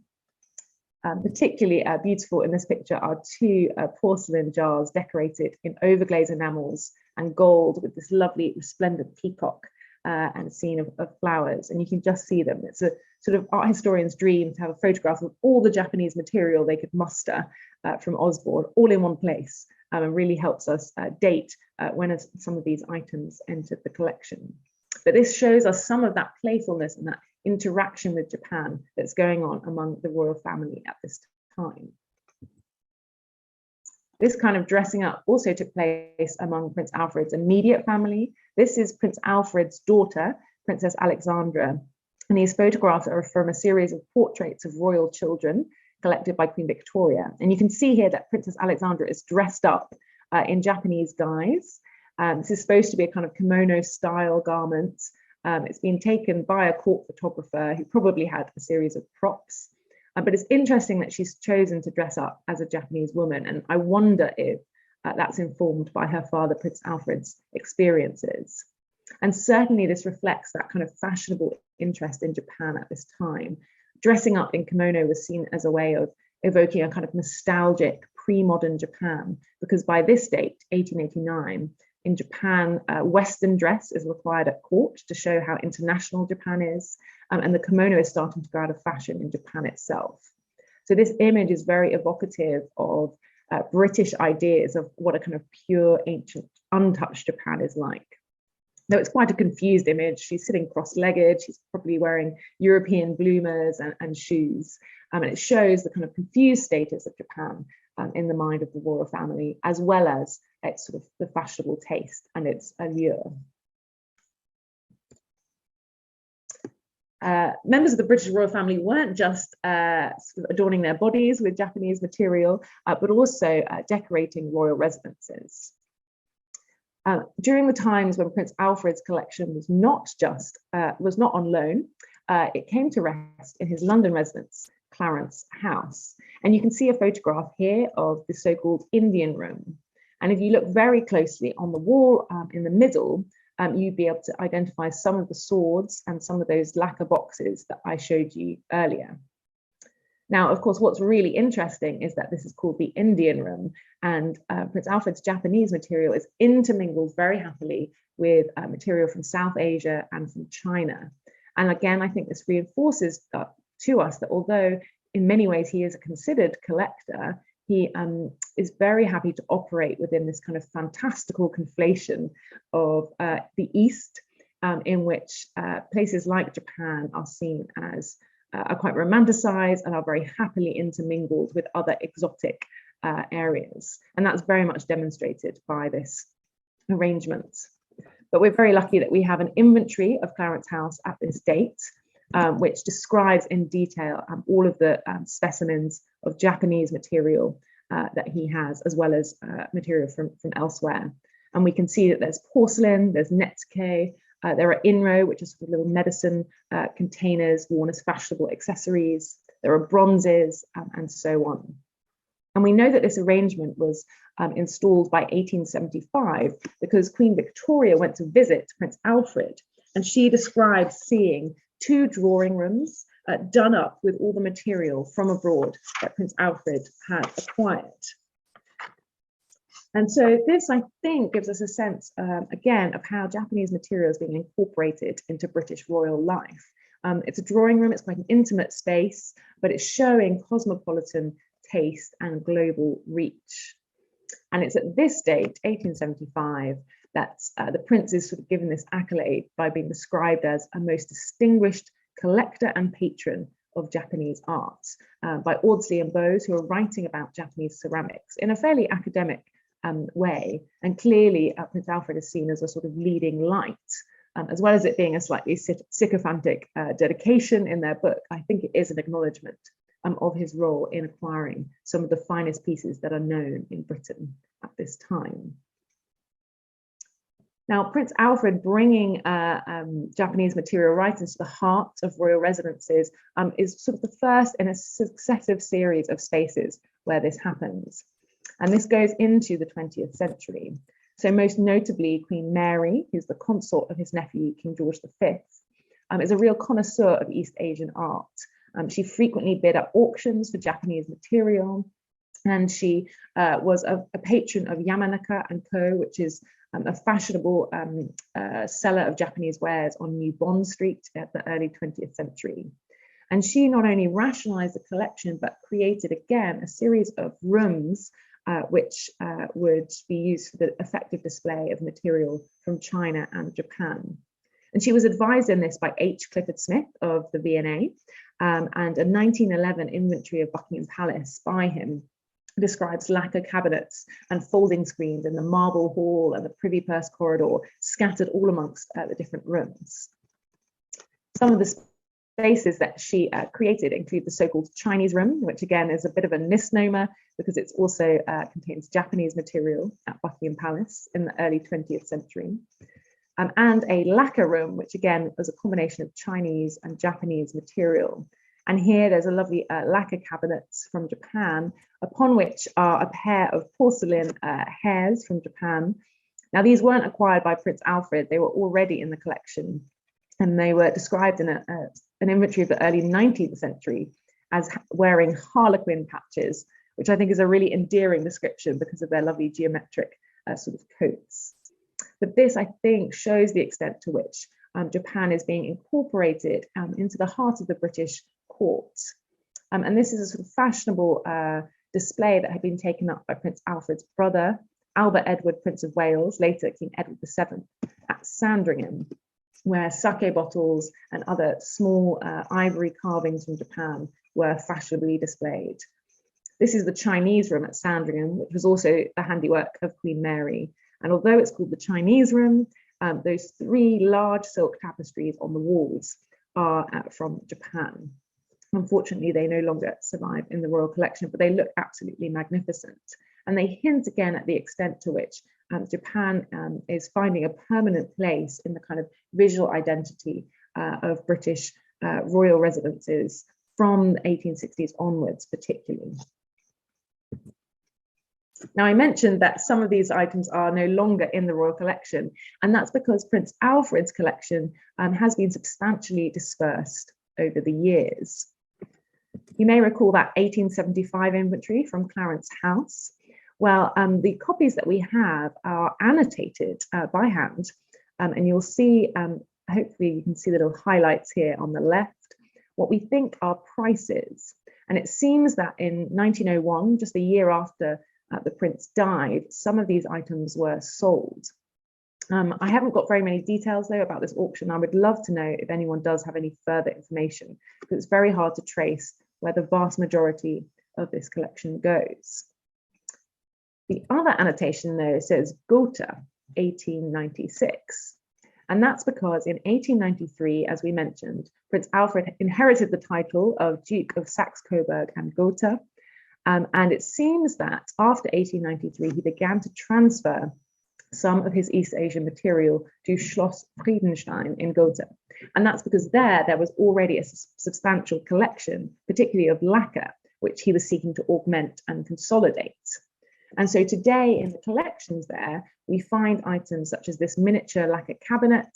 Particularly beautiful in this picture are two porcelain jars decorated in overglaze enamels and gold with this lovely resplendent peacock and a scene of flowers. And you can just see them. It's a sort of art historian's dream to have a photograph of all the Japanese material they could muster from Osborne all in one place, and really helps us date when some of these items entered the collection. But this shows us some of that playfulness and that interaction with Japan that's going on among the royal family at this time. This kind of dressing up also took place among Prince Alfred's immediate family. This is Prince Alfred's daughter, Princess Alexandra, and these photographs are from a series of portraits of royal children collected by Queen Victoria. And you can see here that Princess Alexandra is dressed up in Japanese guise. This is supposed to be a kind of kimono style garment. It's been taken by a court photographer who probably had a series of props. But it's interesting that she's chosen to dress up as a Japanese woman. And I wonder if that's informed by her father, Prince Alfred's experiences. And certainly this reflects that kind of fashionable interest in Japan at this time. Dressing up in kimono was seen as a way of evoking a kind of nostalgic pre-modern Japan, because by this date, 1889, in Japan, Western dress is required at court to show how international Japan is, and the kimono is starting to go out of fashion in Japan itself. So this image is very evocative of British ideas of what a kind of pure, ancient, untouched Japan is like. Though it's quite a confused image. She's sitting cross-legged, she's probably wearing European bloomers and shoes, and it shows the kind of confused status of Japan in the mind of the royal family, as well as its sort of the fashionable taste and its allure. Members of the British royal family weren't just sort of adorning their bodies with Japanese material, but also decorating royal residences. During the times when Prince Alfred's collection was not on loan, it came to rest in his London residence, Clarence House. And you can see a photograph here of the so-called Indian room. And if you look very closely on the wall in the middle, you'd be able to identify some of the swords and some of those lacquer boxes that I showed you earlier. Now, of course, what's really interesting is that this is called the Indian room, and Prince Alfred's Japanese material is intermingled very happily with material from South Asia and from China. And again, I think this reinforces to us that although in many ways he is a considered collector, he is very happy to operate within this kind of fantastical conflation of the East, in which places like Japan are seen as are quite romanticized and are very happily intermingled with other exotic areas. And that's very much demonstrated by this arrangement. But we're very lucky that we have an inventory of Clarence House at this date, which describes in detail all of the specimens of Japanese material that he has, as well as material from elsewhere. And we can see that there's porcelain, there's netsuke, there are inro, which are sort of little medicine containers worn as fashionable accessories. There are bronzes and so on. And we know that this arrangement was installed by 1875 because Queen Victoria went to visit Prince Alfred, and she describes seeing 2 drawing rooms done up with all the material from abroad that Prince Alfred had acquired. And so this, I think, gives us a sense, again, of how Japanese material is being incorporated into British royal life. It's a drawing room, it's quite an intimate space, but it's showing cosmopolitan taste and global reach. And it's at this date, 1875, that the prince is sort of given this accolade by being described as a most distinguished collector and patron of Japanese art by Audsley and Bowes, who are writing about Japanese ceramics in a fairly academic way. And clearly Prince Alfred is seen as a sort of leading light, as well as it being a slightly sycophantic dedication in their book. I think it is an acknowledgement of his role in acquiring some of the finest pieces that are known in Britain at this time. Now, Prince Alfred bringing Japanese material right into the heart of royal residences is sort of the first in a successive series of spaces where this happens. And this goes into the 20th century. So most notably, Queen Mary, who's the consort of his nephew, King George V, is a real connoisseur of East Asian art. She frequently bid at auctions for Japanese material, and she was a patron of Yamanaka & Co., which is a fashionable seller of Japanese wares on New Bond Street at the early 20th century. And she not only rationalized the collection, but created again a series of rooms which would be used for the effective display of material from China and Japan. And she was advised in this by H. Clifford Smith of the V&A, and a 1911 inventory of Buckingham Palace by him describes lacquer cabinets and folding screens in the marble hall and the privy purse corridor scattered all amongst the different rooms. Some of the spaces that she created include the so-called Chinese room, which again is a bit of a misnomer because it's also contains Japanese material at Buckingham Palace in the early 20th century. And a lacquer room, which again was a combination of Chinese and Japanese material. And here there's a lovely lacquer cabinets from Japan, upon which are a pair of porcelain hairs from Japan. Now, these weren't acquired by Prince Alfred, they were already in the collection, and they were described in an inventory of the early 19th century as wearing harlequin patches, which I think is a really endearing description because of their lovely geometric sort of coats. But this, I think, shows the extent to which Japan is being incorporated into the heart of the British court. And this is a sort of fashionable display that had been taken up by Prince Alfred's brother, Albert Edward, Prince of Wales, later King Edward VII, at Sandringham, where sake bottles and other small ivory carvings from Japan were fashionably displayed. This is the Chinese room at Sandringham, which was also the handiwork of Queen Mary. And although it's called the Chinese room, those 3 large silk tapestries on the walls are from Japan. Unfortunately, they no longer survive in the royal collection, but they look absolutely magnificent. And they hint again at the extent to which Japan is finding a permanent place in the kind of visual identity of British royal residences from the 1860s onwards, particularly. Now, I mentioned that some of these items are no longer in the royal collection, and that's because Prince Alfred's collection has been substantially dispersed over the years. You may recall that 1875 inventory from Clarence House. Well, the copies that we have are annotated by hand, and you'll see, hopefully you can see the little highlights here on the left, what we think are prices. And it seems that in 1901, just a year after the prince died, some of these items were sold. I haven't got very many details though about this auction. I would love to know if anyone does have any further information, because it's very hard to trace where the vast majority of this collection goes. The other annotation though says Gotha, 1896. And that's because in 1893, as we mentioned, Prince Alfred inherited the title of Duke of Saxe-Coburg and Gotha. And it seems that after 1893, he began to transfer some of his East Asian material to Schloss Friedenstein in Gotha. And that's because there was already a substantial collection, particularly of lacquer, which he was seeking to augment and consolidate. And so today in the collections there, we find items such as this miniature lacquer cabinet,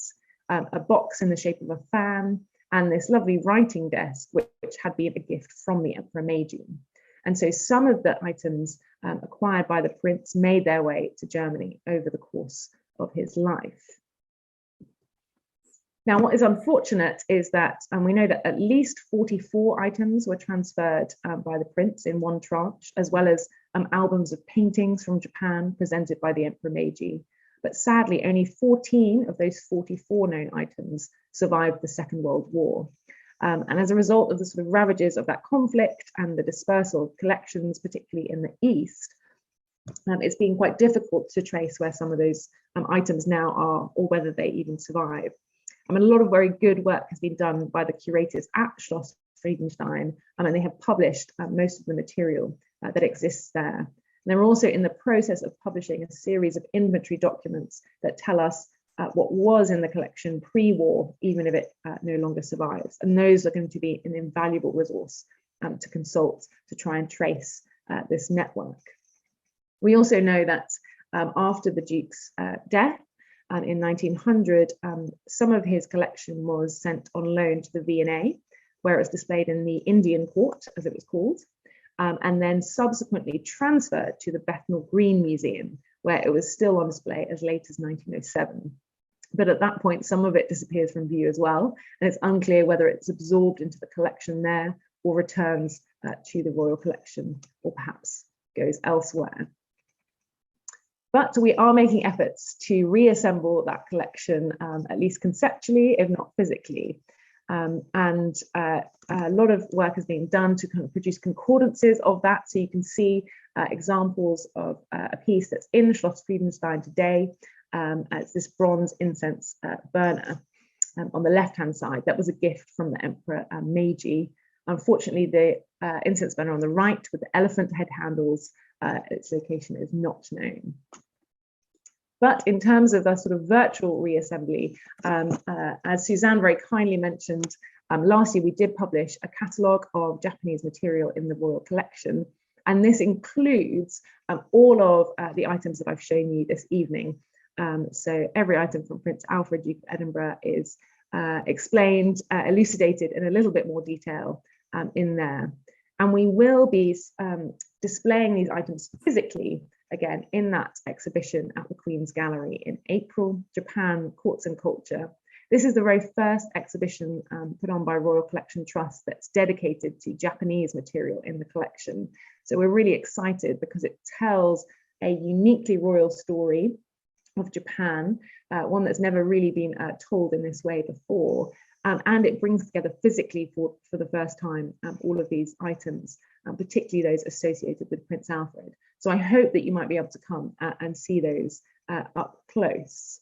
a box in the shape of a fan, and this lovely writing desk, which had been a gift from the Emperor Meiji. And so some of the items acquired by the prince made their way to Germany over the course of his life. Now, what is unfortunate is that we know that at least 44 items were transferred by the prince in one tranche, as well as albums of paintings from Japan presented by the Emperor Meiji. But sadly, only 14 of those 44 known items survived the Second World War. And as a result of the sort of ravages of that conflict and the dispersal of collections, particularly in the East, it's been quite difficult to trace where some of those items now are, or whether they even survive. I mean, a lot of very good work has been done by the curators at Schloss Friedenstein, and they have published most of the material that exists there. And they're also in the process of publishing a series of inventory documents that tell us what was in the collection pre-war, even if it no longer survives. And those are going to be an invaluable resource to consult to try and trace this network. We also know that after the Duke's death in 1900, some of his collection was sent on loan to the V&A, where it was displayed in the Indian Court, as it was called, and then subsequently transferred to the Bethnal Green Museum, where it was still on display as late as 1907. But at that point, some of it disappears from view as well, and it's unclear whether it's absorbed into the collection there or returns to the royal collection, or perhaps goes elsewhere. But we are making efforts to reassemble that collection, at least conceptually, if not physically. A lot of work has been done to kind of produce concordances of that. So you can see examples of a piece that's in Schloss Friedenstein today. It's this bronze incense burner on the left-hand side. That was a gift from the Emperor Meiji. Unfortunately, the incense burner on the right with the elephant head handles, its location is not known. But in terms of the sort of virtual reassembly, as Suzanne very kindly mentioned, last year we did publish a catalogue of Japanese material in the Royal Collection. And this includes all of the items that I've shown you this evening. So every item from Prince Alfred, Duke of Edinburgh, is explained, elucidated in a little bit more detail in there. And we will be displaying these items physically, again, in that exhibition at the Queen's Gallery in April, Japan, Courts and Culture. This is the very first exhibition put on by Royal Collection Trust that's dedicated to Japanese material in the collection. So we're really excited because it tells a uniquely royal story of Japan, one that's never really been told in this way before. And it brings together physically for the first time all of these items, particularly those associated with Prince Alfred. So I hope that you might be able to come and see those up close.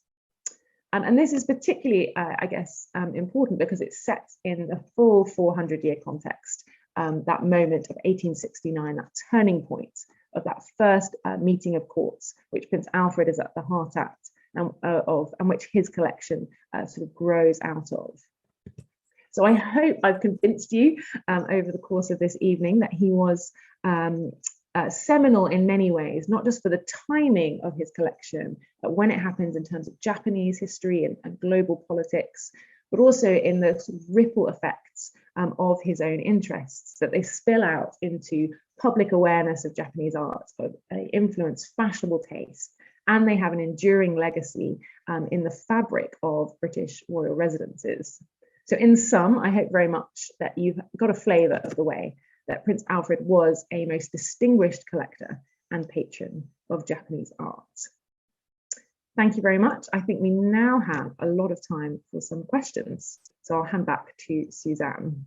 And this is particularly, I guess, important because it sets in the full 400-year context, that moment of 1869, that turning point of that first meeting of courts, which Prince Alfred is at the heart of, and which his collection sort of grows out of. So I hope I've convinced you over the course of this evening that he was seminal in many ways, not just for the timing of his collection, but when it happens in terms of Japanese history and global politics, but also in the sort of ripple effects of his own interests, that they spill out into public awareness of Japanese art, they influence fashionable taste, and they have an enduring legacy in the fabric of British royal residences. So in sum, I hope very much that you've got a flavour of the way that Prince Alfred was a most distinguished collector and patron of Japanese art. Thank you very much. I think we now have a lot of time for some questions. So I'll hand back to Suzanne.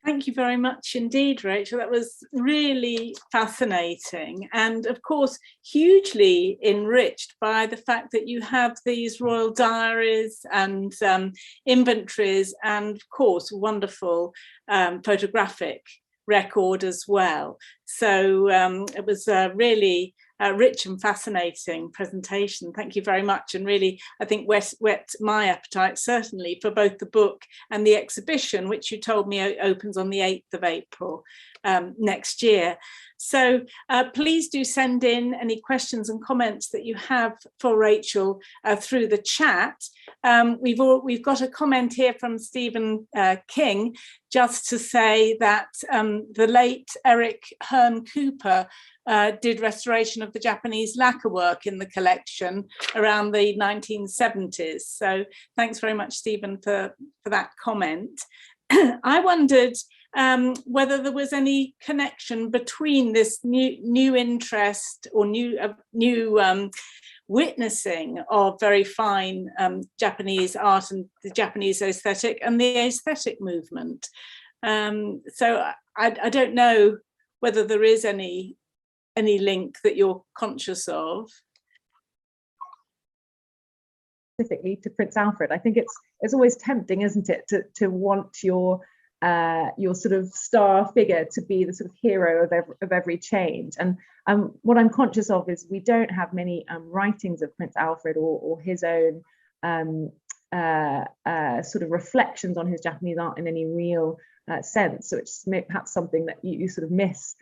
Thank you very much indeed, Rachel. That was really fascinating, and of course hugely enriched by the fact that you have these royal diaries and inventories, and of course wonderful photographic record as well. So it was really rich and fascinating presentation. Thank you very much, and really I think whet my appetite certainly for both the book and the exhibition, which you told me opens on the 8th of April next year. So please do send in any questions and comments that you have for Rachel through the chat. We've got a comment here from Stephen King, just to say that the late Eric Hearn Cooper did restoration of the Japanese lacquer work in the collection around the 1970s. So thanks very much, Stephen, for that comment. I wondered whether there was any connection between this new interest or new witnessing of very fine Japanese art and the Japanese aesthetic and the aesthetic movement. So I don't know whether there is any link that you're conscious of. Specifically to Prince Alfred, I think it's always tempting, isn't it, to want your sort of star figure to be the sort of hero of every change. And what I'm conscious of is we don't have many writings of Prince Alfred or his own sort of reflections on his Japanese art in any real sense. So it's perhaps something that you sort of miss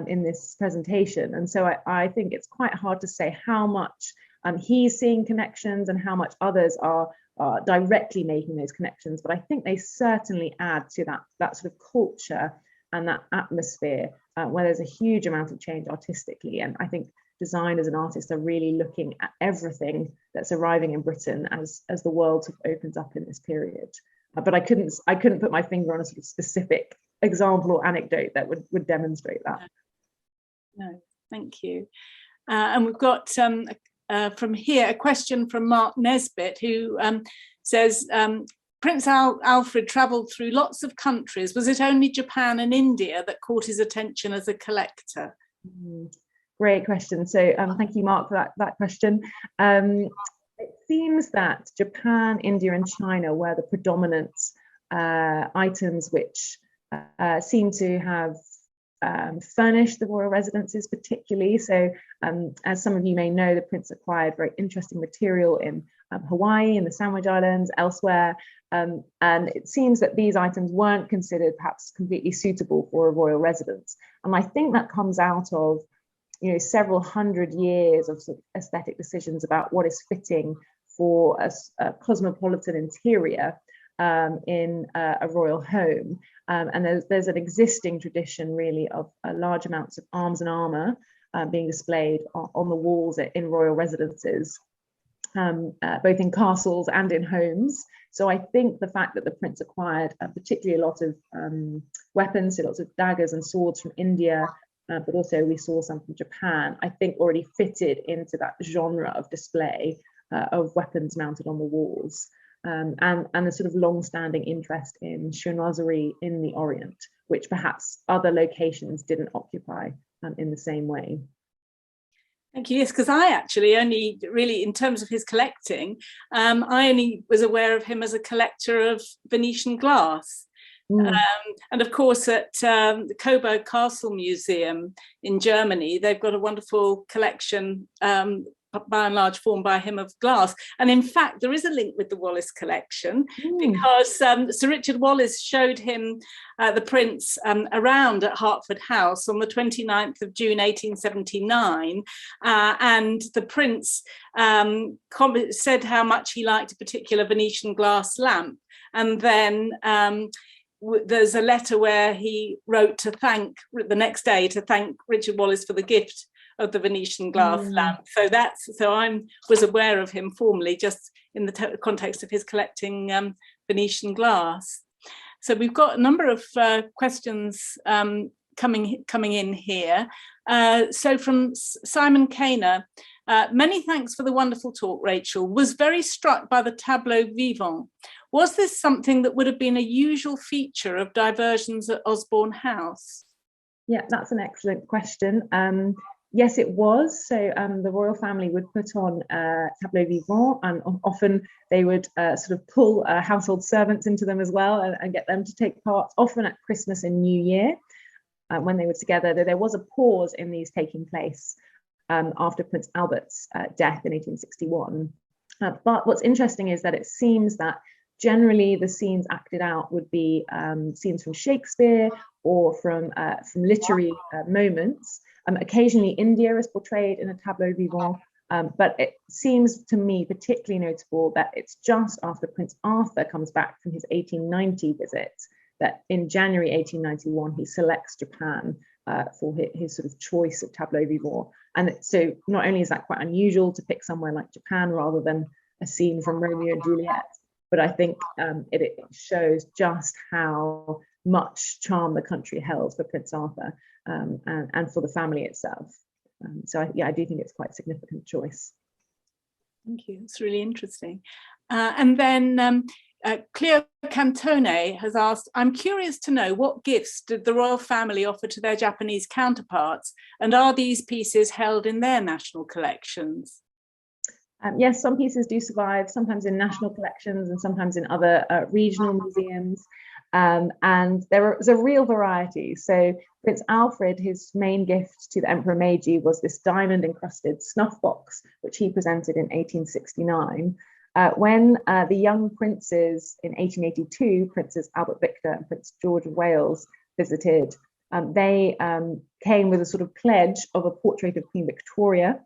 in this presentation. And so I think it's quite hard to say how much he's seeing connections and how much others are directly making those connections, but I think they certainly add to that sort of culture and that atmosphere where there's a huge amount of change artistically. And I think designers and artists are really looking at everything that's arriving in Britain as the world sort of opens up in this period. But I couldn't put my finger on a sort of specific example or anecdote that would demonstrate that. No, thank you. And we've got from here a question from Mark Nesbitt, who says, Prince Alfred travelled through lots of countries. Was it only Japan and India that caught his attention as a collector? Great question. So thank you, Mark, for that question. It seems that Japan, India and China were the predominant items which seem to have furnished the royal residences particularly. So as some of you may know, the prince acquired very interesting material in Hawaii, in the Sandwich Islands, elsewhere. And it seems that these items weren't considered perhaps completely suitable for a royal residence. And I think that comes out of, you know, several hundred years of sort of aesthetic decisions about what is fitting for a cosmopolitan interior in a royal home. And there's an existing tradition really of large amounts of arms and armour being displayed on the walls in royal residences, both in castles and in homes. So I think the fact that the prince acquired particularly a lot of weapons, so lots of daggers and swords from India, but also we saw some from Japan, I think already fitted into that genre of display of weapons mounted on the walls. And a sort of long-standing interest in chinoiserie in the Orient, which perhaps other locations didn't occupy in the same way. Thank you. Yes, because I actually only really, in terms of his collecting, I only was aware of him as a collector of Venetian glass. And of course, at the Coburg Castle Museum in Germany, they've got a wonderful collection by and large formed by him of glass. And in fact, there is a link with the Wallace collection because Sir Richard Wallace showed him the prince around at Hertford House on the 29th of June 1879, and the prince said how much he liked a particular Venetian glass lamp. And then there's a letter where he wrote to thank, the next day, to thank Richard Wallace for the gift of the Venetian glass lamp. So I was aware of him formally just in the context of his collecting Venetian glass. So we've got a number of questions coming in here. So from Simon Kaner, many thanks for the wonderful talk, Rachael. Was very struck by the tableau vivant. Was this something that would have been a usual feature of diversions at Osborne House? Yeah, that's an excellent question. Yes, it was. So the royal family would put on tableau vivant, and often they would sort of pull household servants into them as well and get them to take part, often at Christmas and New Year when they were together. Though there was a pause in these taking place after Prince Albert's death in 1861. But what's interesting is that it seems that generally the scenes acted out would be scenes from Shakespeare or from literary moments. Occasionally India is portrayed in a tableau vivant, but it seems to me particularly notable that it's just after Prince Arthur comes back from his 1890 visit that in January 1891 he selects Japan for his sort of choice of tableau vivant. And so not only is that quite unusual to pick somewhere like Japan rather than a scene from Romeo and Juliet, but I think it shows just how much charm the country held for Prince Arthur and for the family itself. So I do think it's quite a significant choice. Thank you. It's really interesting. And then Cleo Cantone has asked, I'm curious to know what gifts did the royal family offer to their Japanese counterparts, and are these pieces held in their national collections? Yes, some pieces do survive, sometimes in national collections and sometimes in other regional museums. And there is a real variety. So Prince Alfred, his main gift to the Emperor Meiji was this diamond encrusted snuff box, which he presented in 1869. When the young princes in 1882, Princes Albert Victor and Prince George of Wales visited, they came with a sort of pledge of a portrait of Queen Victoria,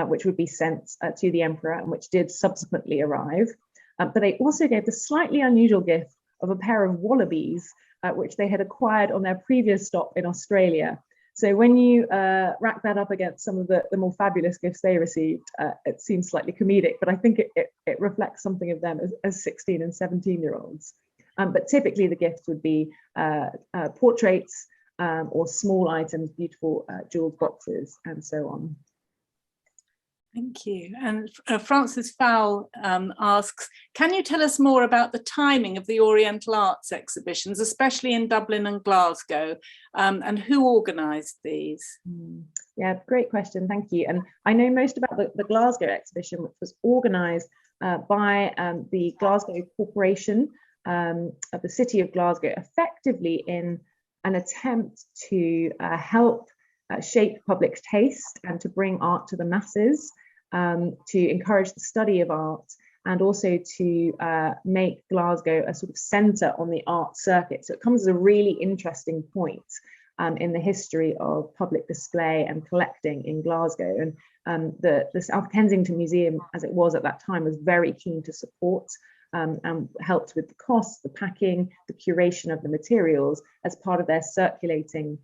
which would be sent to the emperor and which did subsequently arrive. But they also gave the slightly unusual gift of a pair of wallabies, which they had acquired on their previous stop in Australia. So when you rack that up against some of the more fabulous gifts they received, it seems slightly comedic, but I think it reflects something of them as 16 and 17-year-olds. But typically the gifts would be portraits or small items, beautiful jeweled boxes, and so on. Thank you. And Francis Fowle asks, can you tell us more about the timing of the Oriental Arts exhibitions, especially in Dublin and Glasgow, and who organised these? Yeah, great question, thank you. And I know most about the Glasgow exhibition, which was organised by the Glasgow Corporation of the City of Glasgow, effectively in an attempt to help shape public taste and to bring art to the masses, to encourage the study of art, and also to make Glasgow a sort of centre on the art circuit. So it comes as a really interesting point in the history of public display and collecting in Glasgow. And the South Kensington Museum, as it was at that time, was very keen to support and helped with the costs, the packing, the curation of the materials as part of their circulating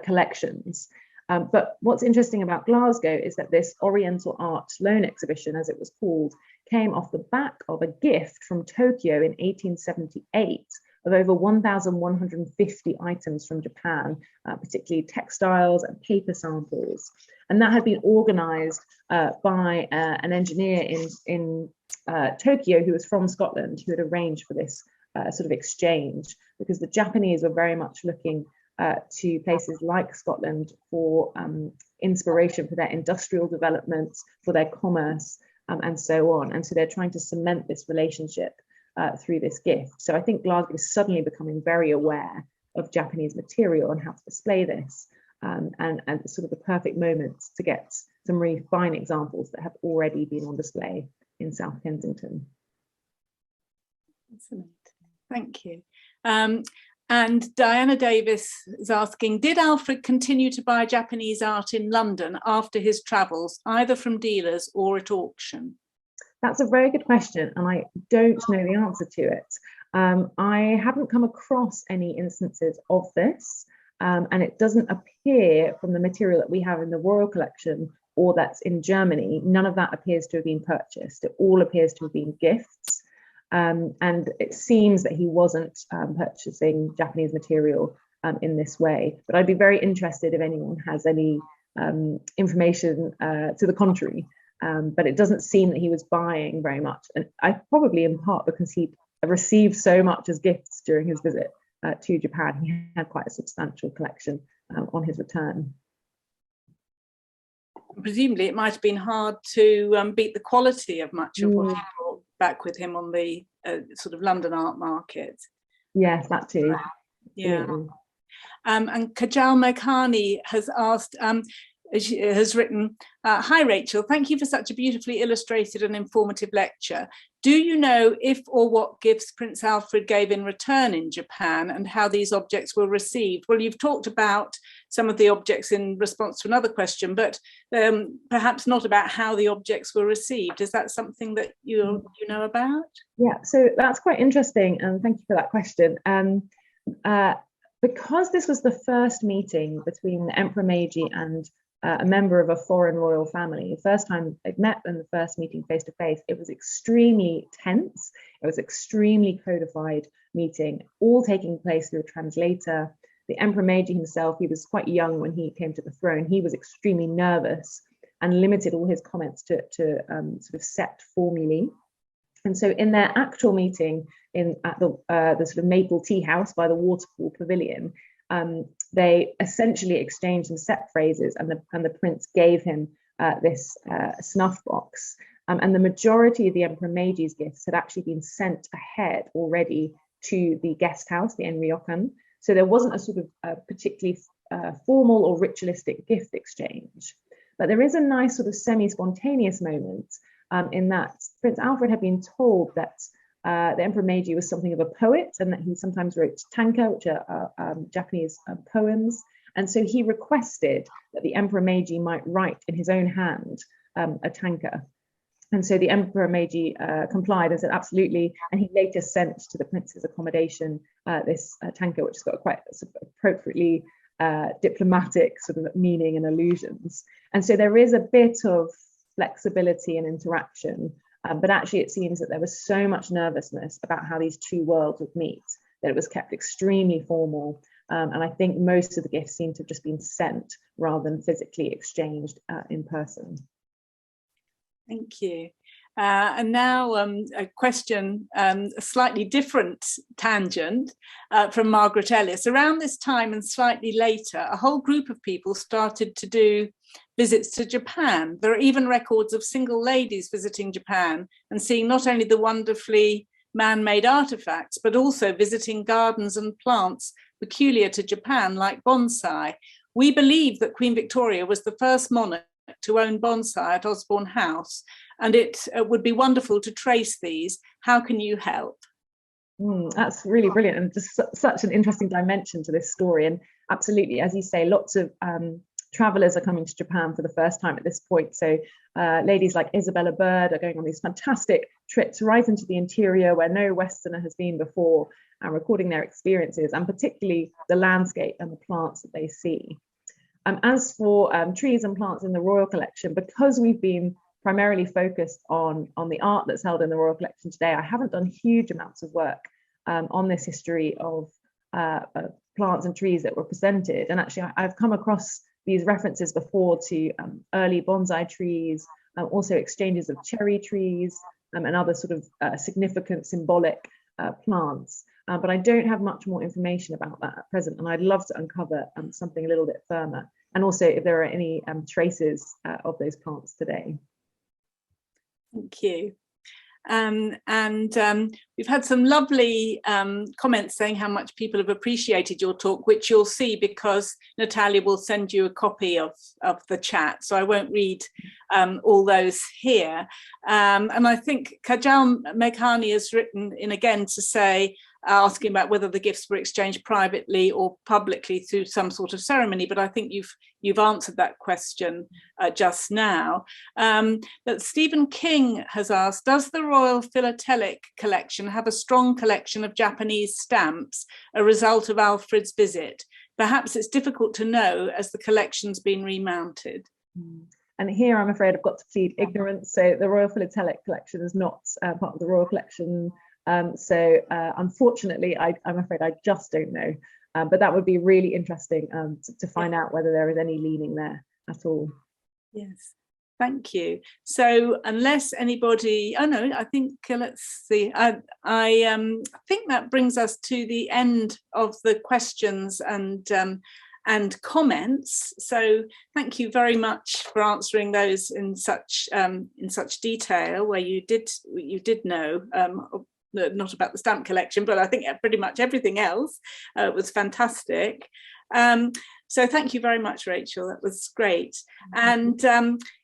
collections. But what's interesting about Glasgow is that this Oriental Art Loan Exhibition, as it was called, came off the back of a gift from Tokyo in 1878 of over 1,150 items from Japan, particularly textiles and paper samples. And that had been organized by an engineer in Tokyo who was from Scotland, who had arranged for this sort of exchange, because the Japanese were very much looking to places like Scotland for inspiration for their industrial development, for their commerce, and so on. And so they're trying to cement this relationship through this gift. So I think Glasgow is suddenly becoming very aware of Japanese material and how to display this, and sort of the perfect moment to get some really fine examples that have already been on display in South Kensington. Excellent, thank you. And Diana Davis is asking, did Alfred continue to buy Japanese art in London after his travels, either from dealers or at auction? That's a very good question, and I don't know the answer to it. I haven't come across any instances of this, and it doesn't appear from the material that we have in the Royal Collection or that's in Germany. None of that appears to have been purchased. It all appears to have been gifts. And it seems that he wasn't purchasing Japanese material in this way. But I'd be very interested if anyone has any information to the contrary. But it doesn't seem that he was buying very much. And I probably in part because he received so much as gifts during his visit to Japan. He had quite a substantial collection on his return. Presumably it might have been hard to beat the quality of much of what he brought back with him on the sort of London art market. Yes, that too. Yeah. And Kajal Mekhani has asked, has written, hi Rachel, thank you for such a beautifully illustrated and informative lecture. Do you know if or what gifts Prince Alfred gave in return in Japan and how these objects were received? Well, you've talked about some of the objects in response to another question, but perhaps not about how the objects were received. Is that something that you know about? Yeah, so that's quite interesting, and thank you for that question. Because this was the first meeting between the Emperor Meiji and a member of a foreign royal family, the first time they'd met and the first meeting face to face, it was extremely tense. It was extremely codified meeting, all taking place through a translator. The Emperor Meiji himself, he was quite young when he came to the throne. He was extremely nervous and limited all his comments to sort of set formulae. And so in their actual meeting at the sort of Maple Tea House by the Waterfall Pavilion, they essentially exchanged some set phrases, and the prince gave him this snuff box. And the majority of the Emperor Meiji's gifts had actually been sent ahead already to the guest house, the Enryokan. So there wasn't a sort of particularly formal or ritualistic gift exchange. But there is a nice sort of semi-spontaneous moment in that Prince Alfred had been told that the Emperor Meiji was something of a poet and that he sometimes wrote tanka, which are Japanese poems. And so he requested that the Emperor Meiji might write in his own hand a tanka. And so the Emperor Meiji complied and said, absolutely. And he later sent to the prince's accommodation this tanka, which has got quite sort of appropriately diplomatic sort of meaning and allusions. And so there is a bit of flexibility and interaction, but actually it seems that there was so much nervousness about how these two worlds would meet that it was kept extremely formal. And I think most of the gifts seem to have just been sent rather than physically exchanged in person. Thank you. And now a question, a slightly different tangent from Margaret Ellis. Around this time and slightly later, a whole group of people started to do visits to Japan. There are even records of single ladies visiting Japan and seeing not only the wonderfully man-made artifacts, but also visiting gardens and plants peculiar to Japan, like bonsai. We believe that Queen Victoria was the first monarch to own bonsai at Osborne House, and it would be wonderful to trace these. How can you help? That's really brilliant, and just such an interesting dimension to this story. And absolutely, as you say, lots of travellers are coming to Japan for the first time at this point. So ladies like Isabella Bird are going on these fantastic trips right into the interior where no Westerner has been before, and recording their experiences, and particularly the landscape and the plants that they see. As for trees and plants in the Royal Collection, because we've been primarily focused on the art that's held in the Royal Collection today, I haven't done huge amounts of work on this history of plants and trees that were presented. And actually, I've come across these references before to early bonsai trees, also exchanges of cherry trees and other sort of significant symbolic plants. But I don't have much more information about that at present, and I'd love to uncover something a little bit firmer. And also if there are any traces of those plants today. Thank you. We've had some lovely comments saying how much people have appreciated your talk, which you'll see because Natalia will send you a copy of the chat, so I won't read all those here. And I think Kajal Mekhani has written in again to say, asking about whether the gifts were exchanged privately or publicly through some sort of ceremony, but I think you've answered that question just now. But Stephen King has asked, does the Royal Philatelic Collection have a strong collection of Japanese stamps, a result of Alfred's visit? Perhaps it's difficult to know as the collection's been remounted. And here I'm afraid I've got to plead ignorance. So the Royal Philatelic Collection is not part of the Royal Collection Unfortunately, I'm afraid I just don't know. But that would be really interesting to find out whether there is any leaning there at all. Yes. Thank you. So unless anybody, oh no, I think let's see. I think that brings us to the end of the questions and comments. So thank you very much for answering those in such detail, where you did know not about the stamp collection, but I think pretty much everything else was fantastic. So thank you very much, Rachel. That was great. And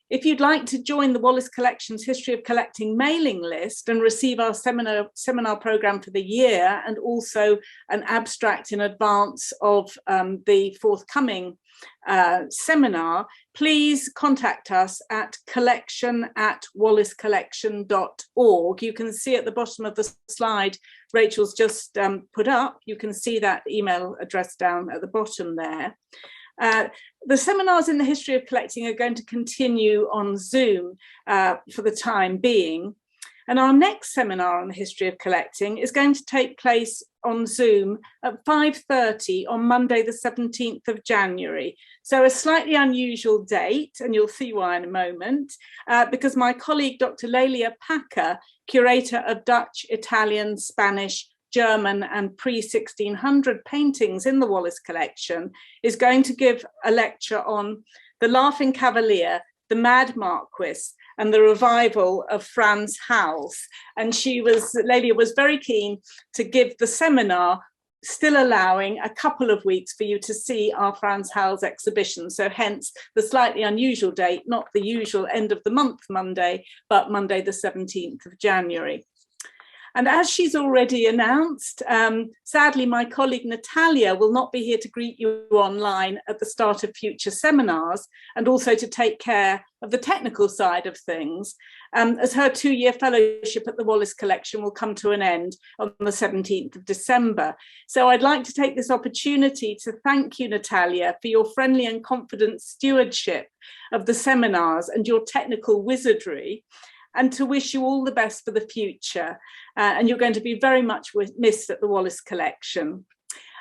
if you'd like to join the Wallace Collection's History of Collecting mailing list and receive our seminar program for the year, and also an abstract in advance of the forthcoming seminar, please contact us at collection@wallacecollection.org. You can see at the bottom of the slide Rachel's just put up, you can see that email address down at the bottom there. The seminars in the history of collecting are going to continue on Zoom for the time being. And our next seminar on the history of collecting is going to take place on Zoom at 5:30 on Monday, the 17th of January. So a slightly unusual date, and you'll see why in a moment, because my colleague, Dr. Lelia Packer, curator of Dutch, Italian, Spanish, German and pre-1600 paintings in the Wallace collection, is going to give a lecture on the Laughing Cavalier, the Mad Marquis, and the revival of Frans Hals. And Lelia was very keen to give the seminar, still allowing a couple of weeks for you to see our Frans Hals exhibition. So hence the slightly unusual date, not the usual end of the month Monday, but Monday the 17th of January. And as she's already announced, sadly, my colleague Natalia will not be here to greet you online at the start of future seminars, and also to take care of the technical side of things, as her 2-year fellowship at the Wallace Collection will come to an end on the 17th of December. So I'd like to take this opportunity to thank you, Natalia, for your friendly and confident stewardship of the seminars and your technical wizardry, and to wish you all the best for the future. And you're going to be very much missed at the Wallace Collection.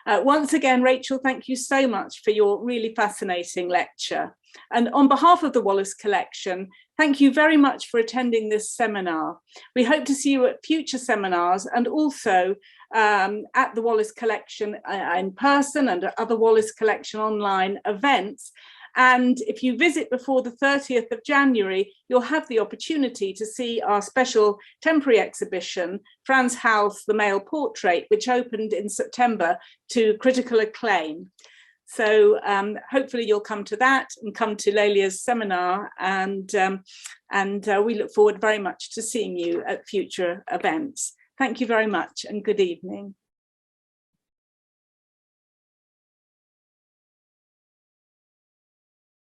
Once again, Rachel, thank you so much for your really fascinating lecture. And on behalf of the Wallace Collection, thank you very much for attending this seminar. We hope to see you at future seminars, and also at the Wallace Collection in person, and at other Wallace Collection online events. And if you visit before the 30th of January, you'll have the opportunity to see our special temporary exhibition, Frans Hals, the Male Portrait, which opened in September to critical acclaim. So hopefully you'll come to that and come to Lelia's seminar, and we look forward very much to seeing you at future events. Thank you very much and good evening.